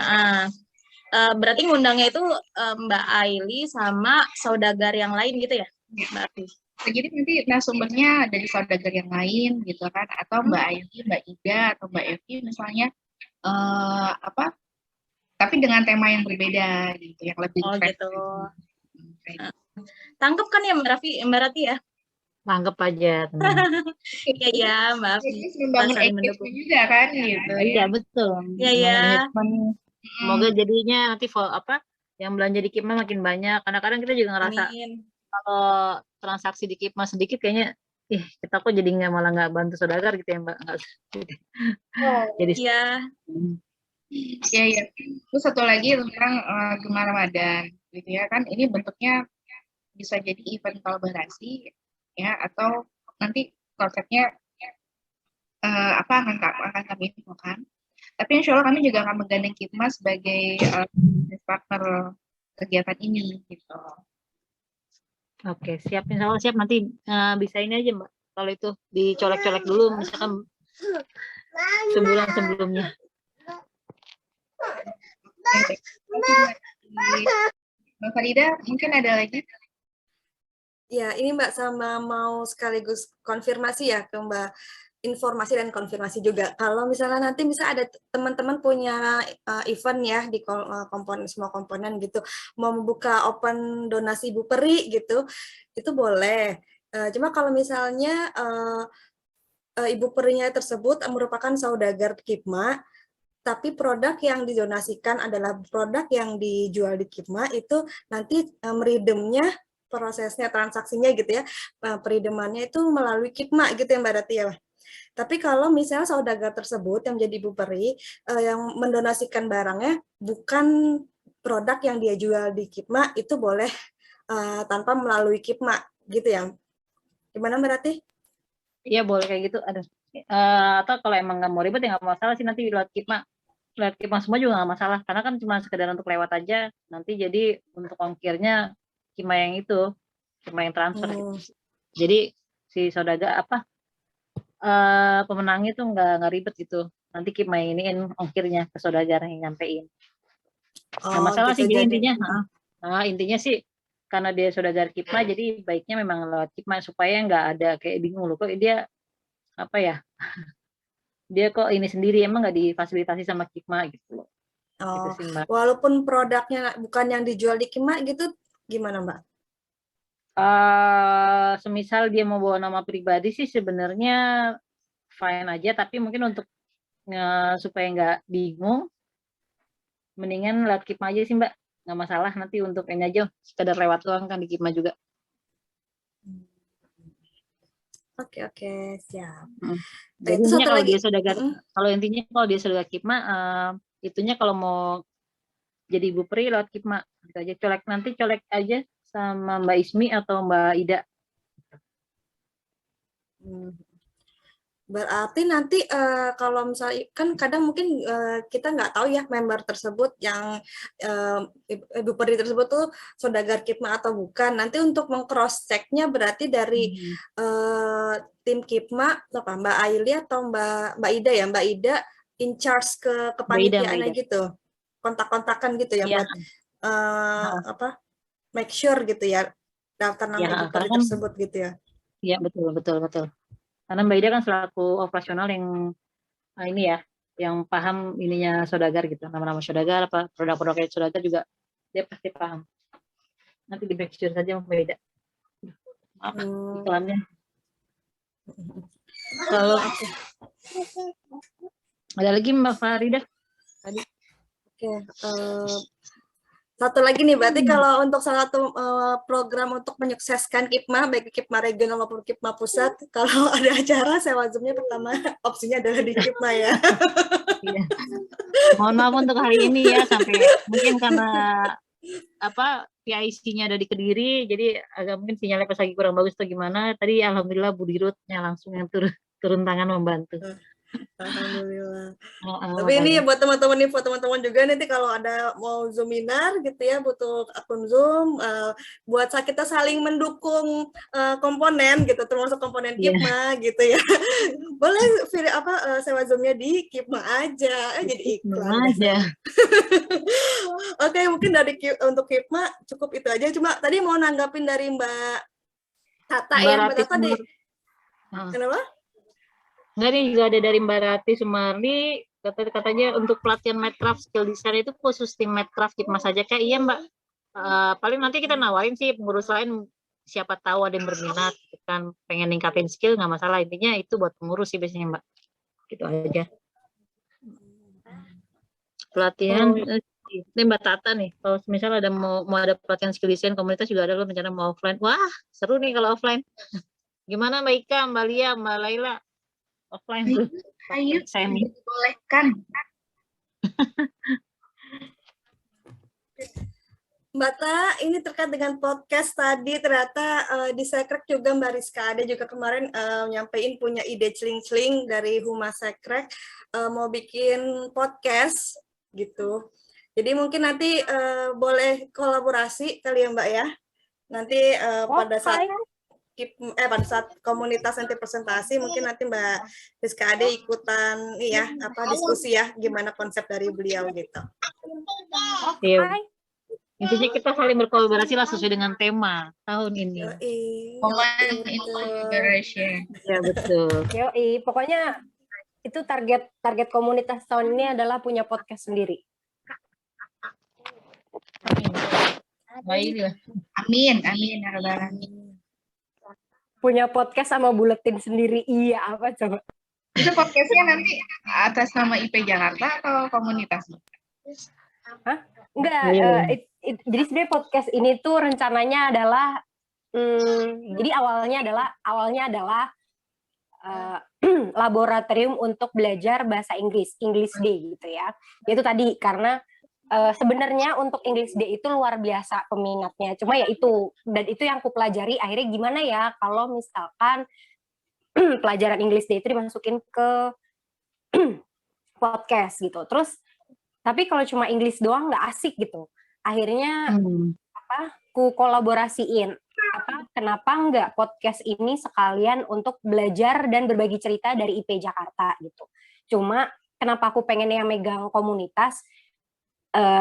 Berarti ngundangnya itu Mbak Aili sama saudagar yang lain gitu ya, Mbak Afi? Jadi nanti narasumbernya dari saudagar yang lain gitu kan, atau Mbak Aili, Mbak Ida, atau Mbak Evi misalnya, tapi dengan tema yang berbeda gitu, yang lebih gitu. Tangkep kan ya Mbak Rati ya? Tangkep aja. Iya ya, Mbak Afi. Membangun engagement juga kan gitu. Iya betul. Iya. Semoga jadinya nanti yang belanja di KIPMA makin banyak. Karena kadang kita juga ngerasa kalau transaksi di KIPMA sedikit kayaknya, kita kok jadi malah nggak bantu saudagar gitu ya Mbak. Jadi Iya. Terus satu lagi tentang Gemar Ramadan, gitu ya kan? Ini bentuknya bisa jadi event kolaborasi, ya, atau nanti konsepnya akan kami infokan. Tapi insya Allah kami juga akan menggandeng KIPMA sebagai partner kegiatan ini, gitu. Oke, siap. Insya Allah siap. Nanti bisa ini aja Mbak. Kalau itu dicolek-colek dulu, misalkan sebulan sebelumnya. Mbak Farida, mungkin ada lagi? Ya, ini Mbak sama mau sekaligus konfirmasi ya ke Mbak, informasi dan konfirmasi juga. Kalau misalnya nanti ada teman-teman punya event ya di semua komponen gitu, mau membuka open donasi Ibu Peri gitu, itu boleh. Cuma kalau misalnya Ibu Perinya tersebut merupakan saudagar KIPMA, tapi produk yang didonasikan adalah produk yang dijual di KIPMA, itu nanti meridemnya, prosesnya, transaksinya gitu ya, peridemannya itu melalui KIPMA gitu ya Mbak Rati ya. Tapi kalau misalnya saudagar tersebut yang menjadi Ibu Peri, yang mendonasikan barangnya bukan produk yang dia jual di KIPMA, itu boleh tanpa melalui KIPMA gitu ya. Gimana Mbak Rati? Iya boleh kayak gitu. Atau kalau emang nggak mau ribet ya nggak masalah sih, nanti lewat KIPMA semua juga nggak masalah, karena kan cuma sekedar untuk lewat aja, nanti jadi untuk ongkirnya KIPMA yang itu, KIPMA yang transfer gitu. Jadi si saudagar pemenangnya tuh nggak ribet gitu, nanti KIPMA yang iniin ongkirnya ke saudagar yang nyampein. Nggak masalah gitu, sih jadi intinya. Intinya sih karena dia saudagar KIPMA, jadi baiknya memang lewat KIPMA supaya nggak ada kayak bingung loh kok dia dia kok ini sendiri, emang nggak difasilitasi sama KIPMA gitu loh. Gitu sih, Mbak. Walaupun produknya bukan yang dijual di KIPMA gitu, gimana Mbak? Semisal dia mau bawa nama pribadi sih sebenarnya fine aja, tapi mungkin untuk supaya nggak bingung, mendingan lewat KIPMA aja sih Mbak, nggak masalah. Nanti untuk ini aja sekedar lewat doang kan di KIPMA juga. Oke, siap. Jadi intinya kalau dia saudagar, kalau intinya kalau dia saudagar KIPMA, itunya kalau mau jadi Ibu Peri lewat KIPMA, gitu aja. Colek aja sama Mbak Ismi atau Mbak Ida. Berarti nanti kalau misalnya kan kadang mungkin kita nggak tahu ya member tersebut yang Ibu Peri tersebut tuh saudagar KIPMA atau bukan. Nanti untuk meng-cross check-nya berarti dari tim KIPMA Mbak Aili atau Mbak Ida ya, Mbak Ida in charge ke kepanitiaannya gitu, kontak-kontakan gitu ya, buat make sure gitu ya. daftar nama Ya, di karena prodi kan tersebut gitu ya. ya betul. Karena Mbak Ida kan selaku operasional yang ini ya, yang paham ininya saudagar gitu, nama-nama saudagar, apa produk-produk saudagar juga dia pasti paham. Nanti di make sure saja Mbak Ida. Maaf, iklannya. Kalau ada lagi Mbak Farida tadi. Oke, satu lagi nih, berarti kalau untuk salah satu program untuk menyukseskan KIPMA, baik KIPMA regional maupun KIPMA pusat, kalau ada acara sewa Zoom-nya pertama opsinya adalah di KIPMA ya. Iya. Mohon maaf untuk hari ini ya, sampai mungkin karena apa PIC-nya ada di Kediri, jadi agak mungkin sinyalnya pas lagi kurang bagus atau gimana. Tadi alhamdulillah Bu Dirutnya langsung yang turun tangan membantu. Alhamdulillah. Tapi ini ya buat teman-teman juga nanti kalau ada mau Zoominar gitu ya, butuh akun Zoom, buat kita saling mendukung komponen gitu, termasuk komponen KIPMA gitu ya. Boleh sewa Zoom-nya di KIPMA aja, jadi iklan aja. Oke, mungkin untuk KIPMA cukup itu aja. Cuma tadi mau nanggapin dari Mbak Tata ya, Mbak Tata deh. Kenapa? Enggak, nih juga ada dari Mbak Rati Sumarli, katanya untuk pelatihan Medcraft skill design itu khusus tim Medcraft KIPMA saja. Kayak iya Mbak, paling nanti kita nawarin sih pengurus lain, siapa tahu ada yang berminat kan pengen ningkatin skill, nggak masalah, intinya itu buat pengurus sih biasanya Mbak, gitu aja. Pelatihan ini Mbak Tata nih, kalau misalnya ada mau ada pelatihan skill design komunitas juga ada loh rencana mau offline. Wah seru nih kalau offline. Gimana Mbak Ika, Mbak Lia, Mbak Laila? Offline tuh. Ayo, dibolehkan. Mbak Ta, ini terkait dengan podcast tadi, ternyata di Sekrek juga Mbak Rizka ada juga kemarin nyampein punya ide celing-celing dari Humas Sekrek, mau bikin podcast gitu. Jadi mungkin nanti boleh kolaborasi kali ya Mbak ya. Nanti pada saat komunitas nanti presentasi, mungkin nanti Mbak Rizka Ade ikutan diskusi ya gimana konsep dari beliau gitu. Iya. Intinya kita saling berkolaborasi lah sesuai dengan tema tahun ini. Ya betul. Yoi, pokoknya itu target komunitas tahun ini adalah punya podcast sendiri. Amin. Punya podcast sama buletin sendiri, iya apa coba? Itu podcastnya nanti atas nama IP Jakarta atau komunitas? Hah? Enggak, jadi sebenarnya podcast ini tuh rencananya adalah, jadi awalnya adalah laboratorium untuk belajar bahasa Inggris, English Day gitu ya. Itu tadi karena sebenarnya untuk English Day itu luar biasa peminatnya. Cuma ya itu, dan itu yang aku pelajari akhirnya gimana ya kalau misalkan pelajaran English Day itu dimasukin ke podcast gitu. Terus tapi kalau cuma English doang nggak asik gitu. Akhirnya ku kolaborasiin. Kenapa nggak podcast ini sekalian untuk belajar dan berbagi cerita dari IP Jakarta gitu. Cuma kenapa aku pengen yang megang komunitas,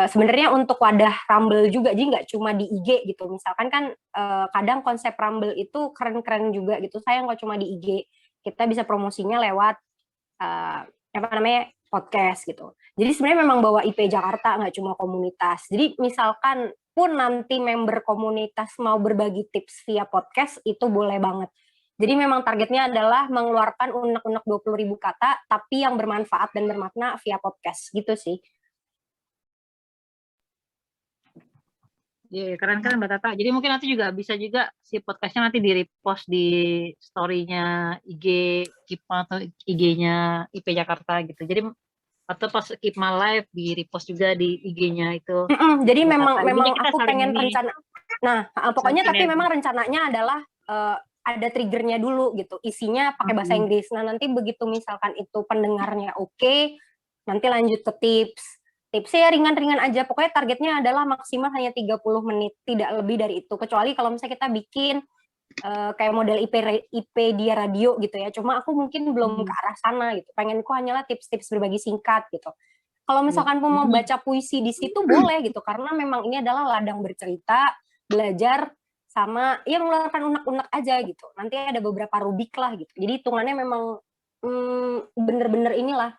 sebenarnya untuk wadah Rumble juga, jadi nggak cuma di IG gitu. Misalkan kan kadang konsep Rumble itu keren-keren juga gitu. Saya nggak cuma di IG, kita bisa promosinya lewat podcast gitu. Jadi sebenarnya memang bawa IP Jakarta, nggak cuma komunitas. Jadi misalkan pun nanti member komunitas mau berbagi tips via podcast, itu boleh banget. Jadi memang targetnya adalah mengeluarkan unek-unek 20.000 kata, tapi yang bermanfaat dan bermakna via podcast gitu sih. Iya, keren-keren Mbak Tata. Jadi mungkin nanti juga bisa juga si podcastnya nanti di-repost di story-nya IG KIPMA atau IG-nya IP Jakarta gitu. Jadi atau pas KIPMA live di-repost juga di IG-nya itu. Jadi memang aku pengen rencana. Nah, pokoknya tapi memang rencananya adalah ada triggernya dulu gitu. Isinya pakai bahasa Inggris. Nah, nanti begitu misalkan itu pendengarnya oke, nanti lanjut ke tips. Tipsnya ringan-ringan aja, pokoknya targetnya adalah maksimal hanya 30 menit, tidak lebih dari itu. Kecuali kalau misalnya kita bikin kayak model IP dia radio gitu ya, cuma aku mungkin belum ke arah sana gitu. Pengenku hanyalah tips-tips berbagi singkat gitu. Kalau misalkan mau baca puisi di situ boleh gitu, karena memang ini adalah ladang bercerita, belajar sama ya mengeluarkan unek-unek aja gitu. Nanti ada beberapa rubik lah gitu. Jadi hitungannya memang bener-bener inilah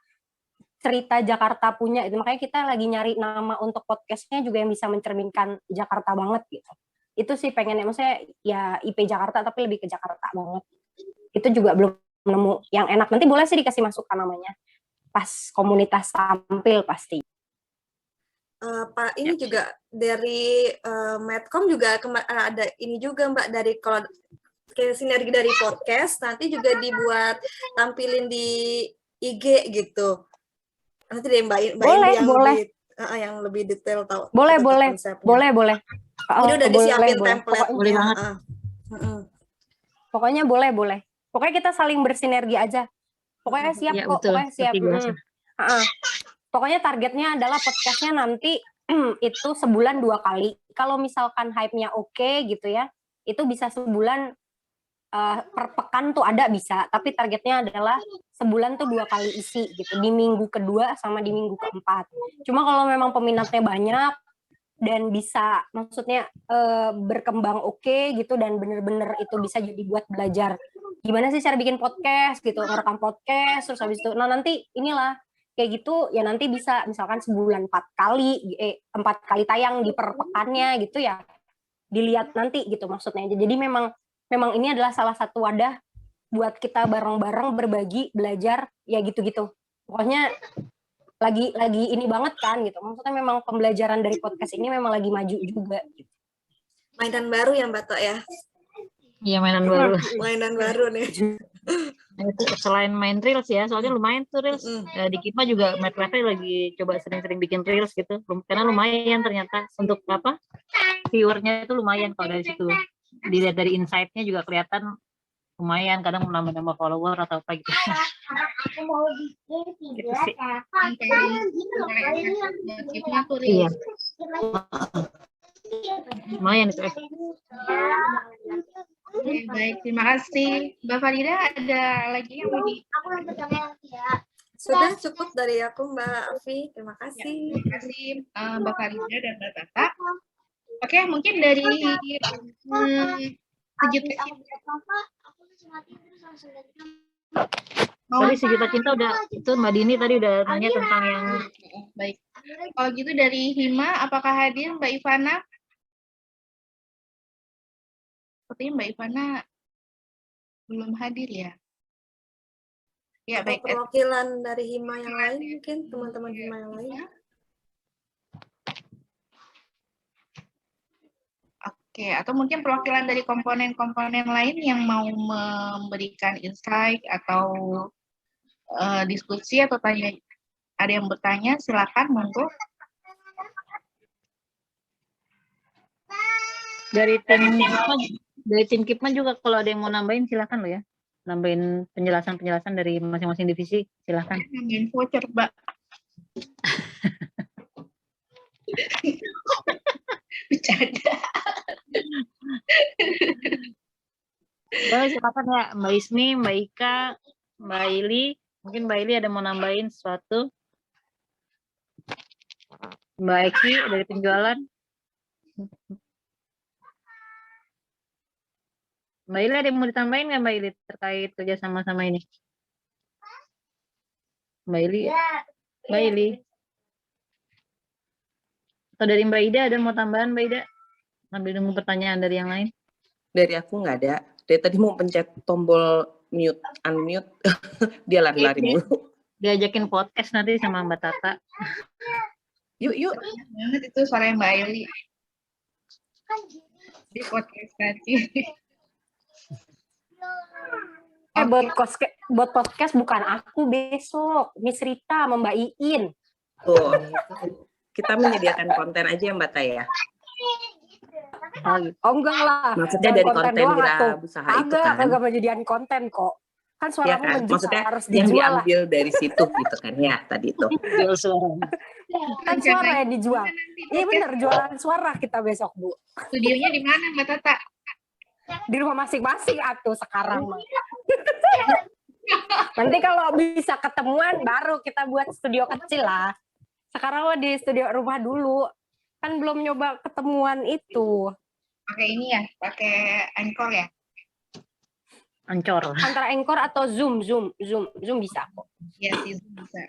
cerita Jakarta punya itu. Makanya kita lagi nyari nama untuk podcastnya juga yang bisa mencerminkan Jakarta banget gitu. Itu sih pengennya, maksudnya ya IP Jakarta tapi lebih ke Jakarta banget. Itu juga belum nemu yang enak. Nanti boleh sih dikasih masukan namanya pas komunitas tampil pasti. Pak ini juga dari Medcom juga ada ini juga Mbak, dari kalau kayak sinergi dari podcast nanti juga dibuat tampilin di IG gitu. Nanti deh Mbak Indi yang lebih detail tahu. Boleh. Jadi udah disiapin template. Boleh banget. Pokoknya boleh. Pokoknya kita saling bersinergi aja. Pokoknya siap Ya, kok, betul. pokoknya siap. Pokoknya targetnya adalah podcastnya nanti itu sebulan 2 kali. Kalau misalkan hype-nya oke gitu ya, itu bisa sebulan per pekan tuh ada bisa. Tapi targetnya adalah sebulan tuh 2 kali isi gitu. Di minggu kedua sama di minggu keempat. Cuma kalau memang peminatnya banyak dan bisa maksudnya berkembang oke gitu dan bener-bener itu bisa jadi buat belajar gimana sih cara bikin podcast gitu, ngerekam podcast terus habis itu nanti inilah kayak gitu ya nanti bisa misalkan sebulan 4 kali tayang di per pekannya gitu ya dilihat nanti gitu maksudnya. Jadi memang ini adalah salah satu wadah buat kita bareng-bareng berbagi belajar ya gitu-gitu. Pokoknya lagi ini banget kan gitu. Maksudnya memang pembelajaran dari podcast ini memang lagi maju juga gitu. Mainan baru ya Mbak Tok ya? Iya, mainan baru. Mainan baru nih. Nah, itu selain main reels ya, soalnya lumayan tuh reels. Di Kipma juga Medcraft lagi coba sering-sering bikin reels gitu. Karena lumayan ternyata untuk viewernya itu lumayan kalau dari situ. Dilihat dari insight-nya juga kelihatan lumayan, kadang menambah follower atau apa gitu. Aku mau bikin Gitu sih. Iya. Lumayan itu. Baik, terima kasih. Mbak Farida, ada lagi yang mau Sudah cukup dari aku Mbak Afi. Terima kasih. Terima kasih Mbak Farida dan Mbak Tata. Oke, mungkin dari Sejuta Tadi Sejuta Cinta udah, itu Mbak Dini tadi udah nanya tentang yang baik. Kalau gitu dari Hima, apakah hadir Mbak Ivana? Sepertinya Mbak Ivana belum hadir ya. Ya, Atau baik. perwakilan dari Hima yang lain mungkin, teman-teman Hima yang lain. Oke, atau mungkin perwakilan dari komponen-komponen lain yang mau memberikan insight atau diskusi atau tanya, ada yang bertanya, silakan monggo. dari tim Kipma juga kalau ada yang mau nambahin silakan loh ya. Nambahin penjelasan dari masing-masing divisi, silakan. Nambahin voucher, Mbak. Bercanda. Boleh silakan ya, Mbak Ismi, Mbak Ika, Mbak Ili. Mungkin Mbak Ili ada mau nambahin sesuatu. Mbak Eki dari penjualan. Mbak Ili ada yang mau ditambahin nggak Mbak Ili terkait kerja sama ini? Mbak Ili? Mbak Ili? Atau dari Mbak Ida ada mau tambahan Mbak Ida? Sambil nunggu pertanyaan dari yang lain. Dari aku nggak ada. Dari tadi mau pencet tombol mute, unmute, dia lari-lari mulu. Diajakin podcast nanti sama Mbak Tata. Yuk. Banget itu suara Mbak Eli. Di podcast tadi. Buat podcast bukan aku besok, Miss Rita sama Mbak Iin. Tuh, kita menyediakan konten aja ya Mbak Taya. Oh enggak lah. Maksudnya dari konten wirausaha itu kan. Agak menyediakan konten kok. Kan suara ya kan? menjual, Maksudnya harus yang dijual diambil dari situ gitu kan ya tadi itu. Jual suara. Kan suara yang dijual. Iya benar, jualan suara kita besok, Bu. Studionya di mana Mbak Tata? Di rumah masing-masing atuh sekarang. Nanti kalau bisa ketemuan baru kita buat studio kecil lah. Sekarang di studio rumah dulu. Kan belum nyoba ketemuan itu. Pakai ini ya, pakai Anchor ya. Ancor. Antara Anchor atau Zoom bisa kok. Iya sih bisa.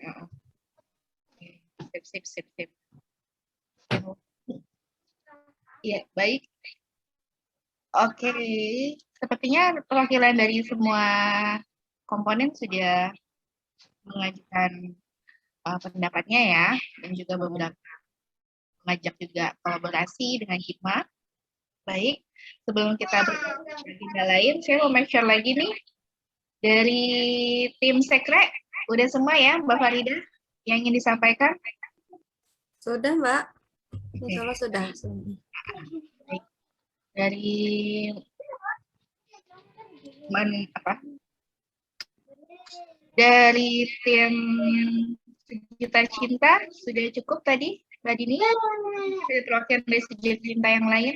Sip. Iya, baik. Oke, sepertinya perwakilan dari semua komponen sudah mengajukan pendapatnya ya, dan juga beberapa mengajak juga kolaborasi dengan Hikmah. Baik, sebelum kita beragenda lain, saya mau make sure lagi nih, dari tim Sekre, udah semua ya Mbak Farida yang ingin disampaikan? Sudah, Mbak. Insya Allah sudah. Baik. Dari dari tim Sejuta Cinta sudah cukup tadi, Mbak Dini? Ada perwakilan dari Sejuta Cinta yang lain?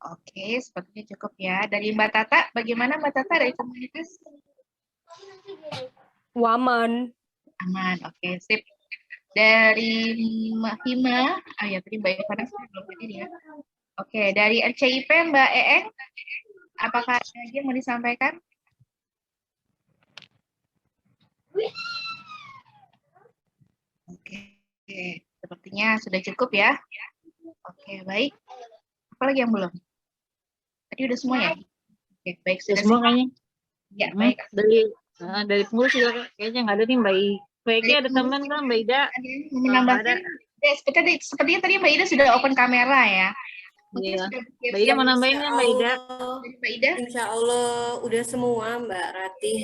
Oke, sepertinya cukup ya. Dari Mbak Tata, bagaimana Mbak Tata dari komunitas? Waman. Aman, oke, sip. Dari Mbak Hima, ya tadi Mbak Ivana belum hadir ya. Oke, dari RCIP Mbak Eeng, apakah ada lagi yang mau disampaikan? Oke, sepertinya sudah cukup ya. Oke, baik. Apa lagi yang belum? Tadi udah semua ya? Oke, baik. Sudah Semua kayaknya. Ya, baik. Dari pengurus juga kayaknya nggak ada nih Mbak Ida. Ada teman kan Mbak Ida? Menambahkan, ya, sepertinya tadi Mbak Ida sudah open kamera ya. Mungkin Iya. sudah Mbak Ida mau nambahin ya Mbak Ida? Mbak Ida? Insya Allah udah semua Mbak Ratih.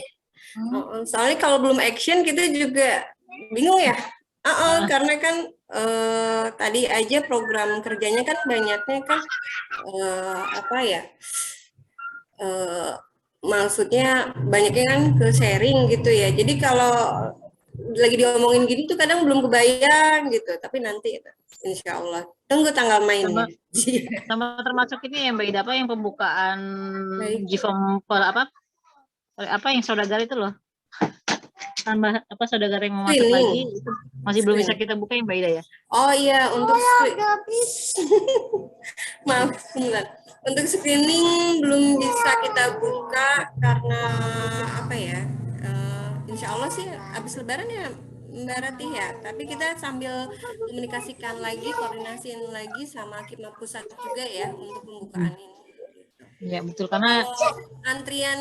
Soalnya kalau belum action kita juga bingung ya. Karena kan tadi aja program kerjanya kan banyaknya kan maksudnya banyaknya kan ke sharing gitu ya. Jadi kalau lagi diomongin gini tuh kadang belum kebayang gitu. Tapi nanti insya Allah tunggu tanggal mainnya. Sama termasuk ini ya Mbak Ida, apa yang pembukaan GIFOM apa yang saudagar itu loh. Tambah apa saudagar yang mau masuk lagi itu masih belum bisa kita buka ya Mbak Ida ya? Oh iya, untuk maaf enggak. Untuk screening belum bisa kita buka karena apa ya? Insya Allah sih habis Lebaran ya Mbak Ratih ya. Tapi kita sambil komunikasikan lagi, koordinasiin lagi sama Hikmah Pusat juga ya untuk pembukaan ini. Ya betul, karena antrian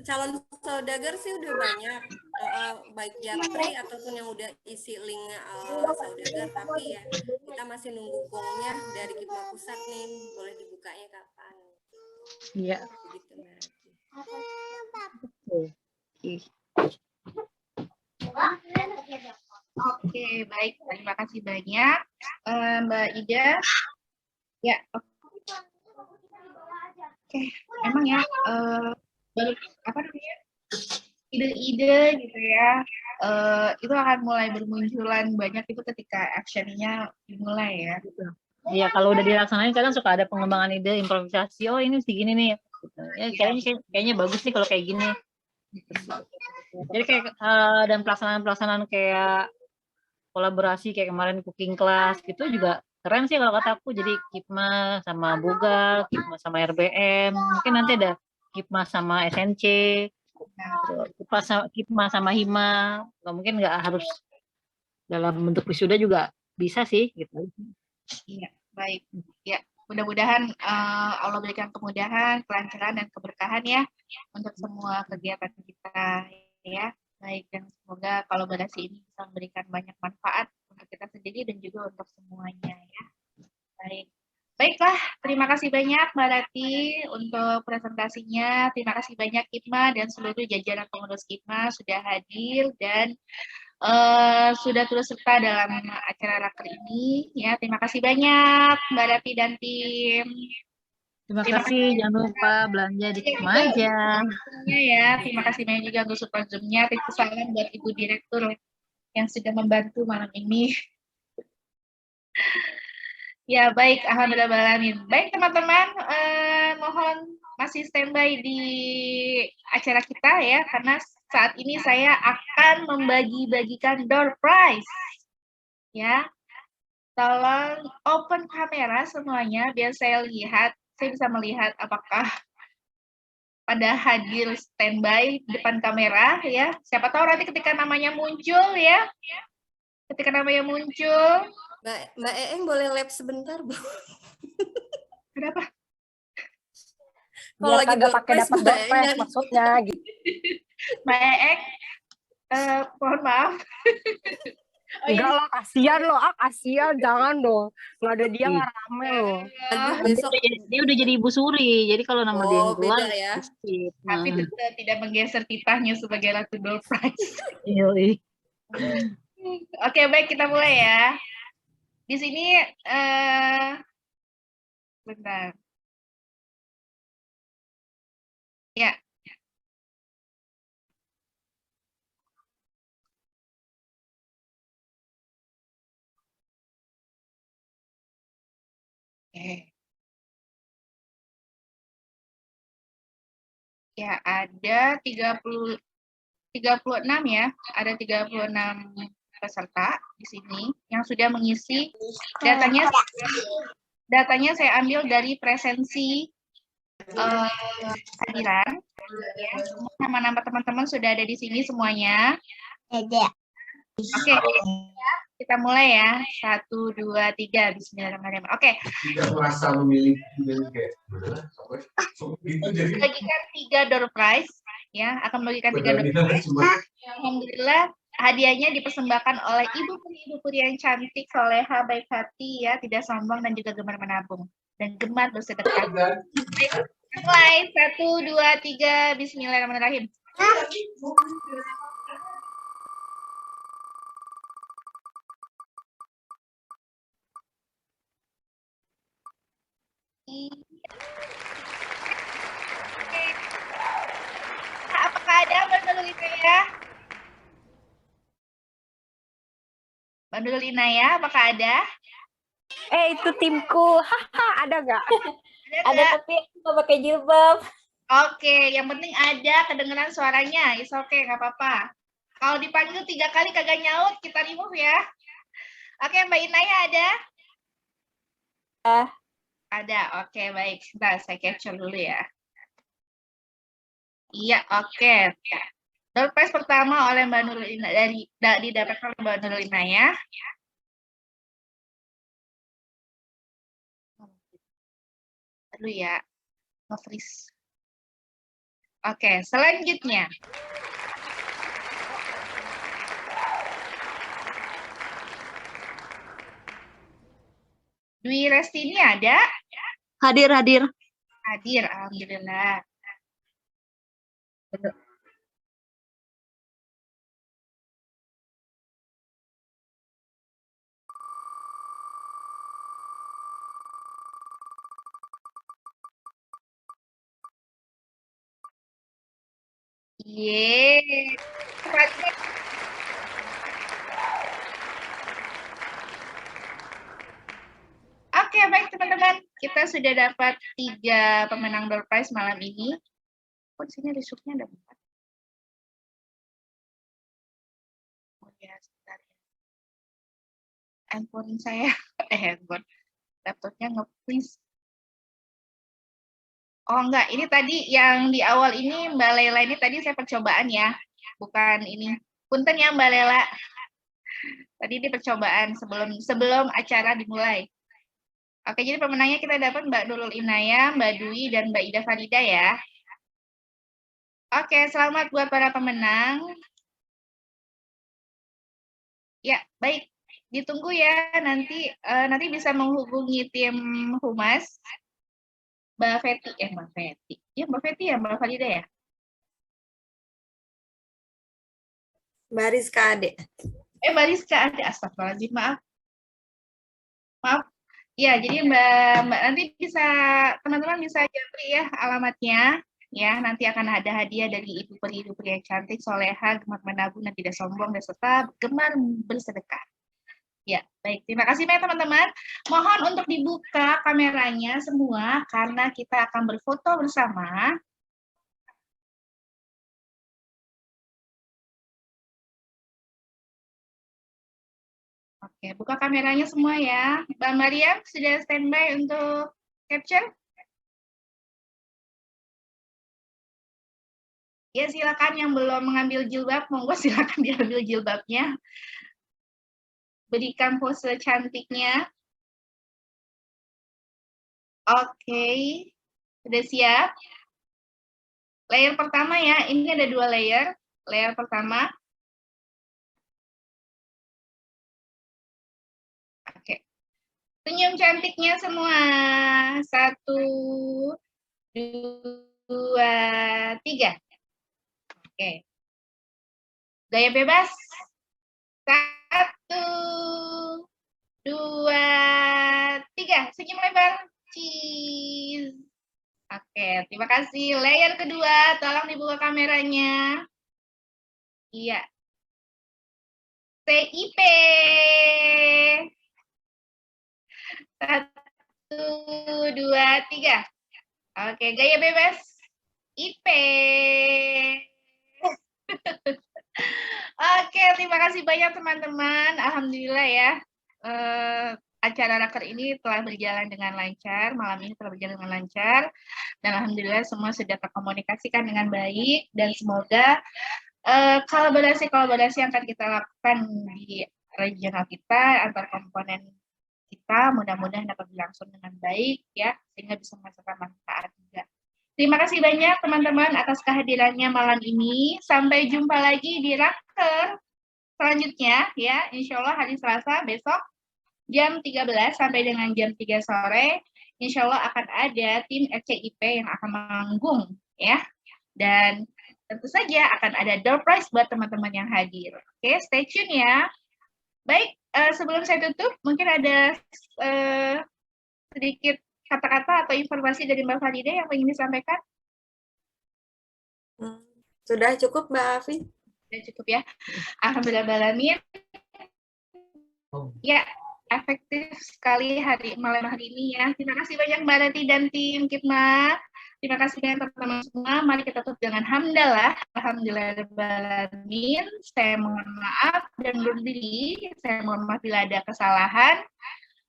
calon saudagar sih udah banyak, baik Japri ataupun yang udah isi link saudagar, tapi ya kita masih nunggu gongnya dari Hikmah Pusat nih, boleh dibukanya kapan? Iya. Begitu Mbak. Oke, baik. Terima kasih banyak, Mbak Ida. Ya, oke. Emang ya, baru apa namanya? Ide-ide gitu ya, itu akan mulai bermunculan banyak itu ketika actionnya dimulai ya. Iya, kalau udah dilaksanain kadang suka ada pengembangan ide, improvisasi. Oh ini segini nih. Ya, kayaknya bagus nih kalau kayak gini. Jadi kayak dan pelaksanaan kayak kolaborasi kayak kemarin cooking class gitu juga keren sih kalau kata aku. Jadi Hikmah sama Bugal, Hikmah sama RBM, mungkin nanti ada Hikmah sama SNC, Hikmah sama Hima. Mungkin nggak harus dalam bentuk wisuda juga bisa sih gitu. Iya, baik. Ya, mudah-mudahan Allah berikan kemudahan, kelancaran dan keberkahan ya untuk semua kegiatan kita ya. Baik, dan semoga kolaborasi ini bisa memberikan banyak manfaat untuk kita sendiri dan juga untuk semuanya ya. Baik. Baiklah, terima kasih banyak Mbak Rati untuk presentasinya. Terima kasih banyak Hikmah dan seluruh jajaran pengurus Hikmah sudah hadir dan sudah turut serta dalam acara raker ini. Ya, terima kasih banyak Mbak Rati dan tim. Terima kasih, jangan lupa belanja di Hikmah aja. Ya, terima kasih banyak juga untuk support Zoom-nya. Titip salam buat Ibu Direktur yang sudah membantu malam ini. Ya, baik, alhamdulillah. Baik, teman-teman, mohon masih standby di acara kita ya, karena saat ini saya akan membagi-bagikan door prize. Ya. tolong open kamera semuanya biar saya bisa melihat apakah pada hadir standby depan kamera ya. Siapa tahu nanti ketika namanya muncul ya. Ketika namanya muncul. Mbak Eeng boleh lab sebentar, Bu? Kenapa? Kalau Biar lagi kagak pakai door dapat prize, door Mbak Eeng prize nyanyi. maksudnya gitu. Mbak Eeng, mohon maaf. Oh, Enggak ini lah, kasihan loh, kasihan, jangan dong. Nggak ada dia nggak rame loh. Aduh, Oh, besok. Dia udah jadi Ibu Suri, jadi kalau nama dia yang Oh, keluar, beda ya. skip. tapi tetap tidak menggeser titahnya sebagai ratu door prize. Yoi. Oke, baik kita mulai ya. Di sini bentar. Ya. Oke. Ya, ada 36 ya. Ada 36 peserta di sini yang sudah mengisi datanya. Datanya saya ambil dari presensi hadiran. Ya, semua nama-nama teman-teman sudah ada di sini semuanya. Ada. Oke, kita mulai ya. 1, 2, 3. Bismillahirrahmanirrahim. Oke. Tidak merasa memiliki kayak Bagikan 3 door prize ya, akan membagikan 3 door prize. Alhamdulillah hadiahnya dipersembahkan oleh ibu peri yang cantik, soleha, baik hati ya, tidak sombong dan juga gemar menabung dan gemar bersedekah. Mulai 1, 2, 3. Bismillahirrahmanirrahim. Apakah ada Mbak Nurul Inaya? Mbak Nurul Inaya, apakah ada? Itu timku, ada nggak? Ada tapi nggak pakai jilbab. Oke, yang penting ada kedengeran suaranya. Is oke, nggak apa-apa. Kalau dipanggil 3 kali kagak nyaut, kita remove ya. Oke, Mbak Inaya ada? Ada, oke baik. Sebentar, saya capture dulu ya. Iya, oke. Door prize pertama oleh Mbak Nurul Inaya, didapatkan oleh Mbak Nurul Inaya. Aduh ya, nge-freeze. Oke, selanjutnya. Dwi Restini ada? Hadir. Hadir, alhamdulillah. Yeay. Oke, baik teman-teman. Kita sudah dapat 3 pemenang door prize malam ini. Oh, di sini result-nya ada 4. Oh ya, sebentar ya. Handphone saya, handphone. Laptopnya nge-freeze. Oh enggak, ini tadi yang di awal ini Mbak Lela ini tadi saya percobaan ya. Bukan ini. Punten ya Mbak Lela. Tadi di percobaan sebelum acara dimulai. Oke, jadi pemenangnya kita dapat Mbak Nurul Inaya, Mbak Dwi, dan Mbak Ida Farida ya. Oke, selamat buat para pemenang. Ya, baik. Ditunggu ya, nanti bisa menghubungi tim Humas. Mbak Feti. Ya, Mbak Feti ya, Mbak Farida ya? Mbak Rizka Ade. Mbak Rizka Ade, astagfirullahaladzim, maaf. Ya, jadi Mbak nanti bisa teman-teman bisa japri ya alamatnya. Ya, nanti akan ada hadiah dari ibu peri yang cantik, soleha, gemar menabung dan tidak sombong dan serta gemar bersedekah. Ya, baik. Terima kasih banyak teman-teman. Mohon untuk dibuka kameranya semua karena kita akan berfoto bersama. Oke, buka kameranya semua ya. Mbak Mariam sudah standby untuk capture? Ya, silakan yang belum mengambil jilbab, monggo silakan diambil jilbabnya. Berikan pose cantiknya. Oke, sudah siap? Layer pertama ya, ini ada 2 layer. Layer pertama. Oke. Senyum cantiknya semua. 1, 2, 3. Oke. Gaya bebas. 1, 2, 3. Senyum lebar. Cheese. Oke, terima kasih. Layer kedua, tolong dibuka kameranya. Iya. CIP. 1, 2, 3. Oke, gaya bebas. IP. Oke, terima kasih banyak teman-teman. Alhamdulillah ya. Acara raker ini telah berjalan dengan lancar, malam ini telah berjalan dengan lancar, dan alhamdulillah semua sudah terkomunikasikan dengan baik, dan semoga kolaborasi yang akan kita lakukan di regional kita antar komponen kita mudah-mudahan dapat berlangsung dengan baik ya, sehingga bisa menghasilkan manfaat juga. Terima kasih banyak teman-teman atas kehadirannya malam ini. Sampai jumpa lagi di raker selanjutnya ya, insya Allah hari Selasa besok jam 13 sampai dengan jam 3 sore. Insya Allah akan ada tim RCIP yang akan manggung ya, dan tentu saja akan ada door prize buat teman-teman yang hadir. Oke, stay tune ya. Baik, sebelum saya tutup, mungkin ada sedikit kata-kata atau informasi dari Mbak Farida yang ingin disampaikan? Sudah cukup, Mbak Afi? Sudah cukup ya. Alhamdulillahirrahmanirrahim. Ya, efektif sekali malam hari ini ya. Terima kasih banyak Mbak Rati dan tim Kipma. Terima kasih banyak teman-teman semua. Mari kita tutup dengan hamdalah. Alhamdulillahirrahmanirrahim. Saya mohon maaf dan undur diri. Saya mohon maaf bila ada kesalahan.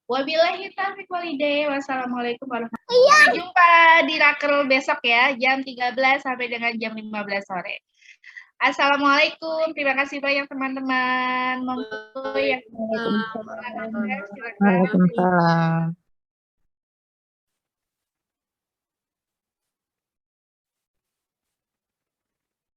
Wabillahi taufiq walhidayah. Wassalamualaikum warahmatullahi wabarakatuh. Sampai jumpa di raker besok ya, jam 13 sampai dengan jam 15 sore. Assalamualaikum. Terima kasih banyak teman-teman. Monggo yang Waalaikumsalam.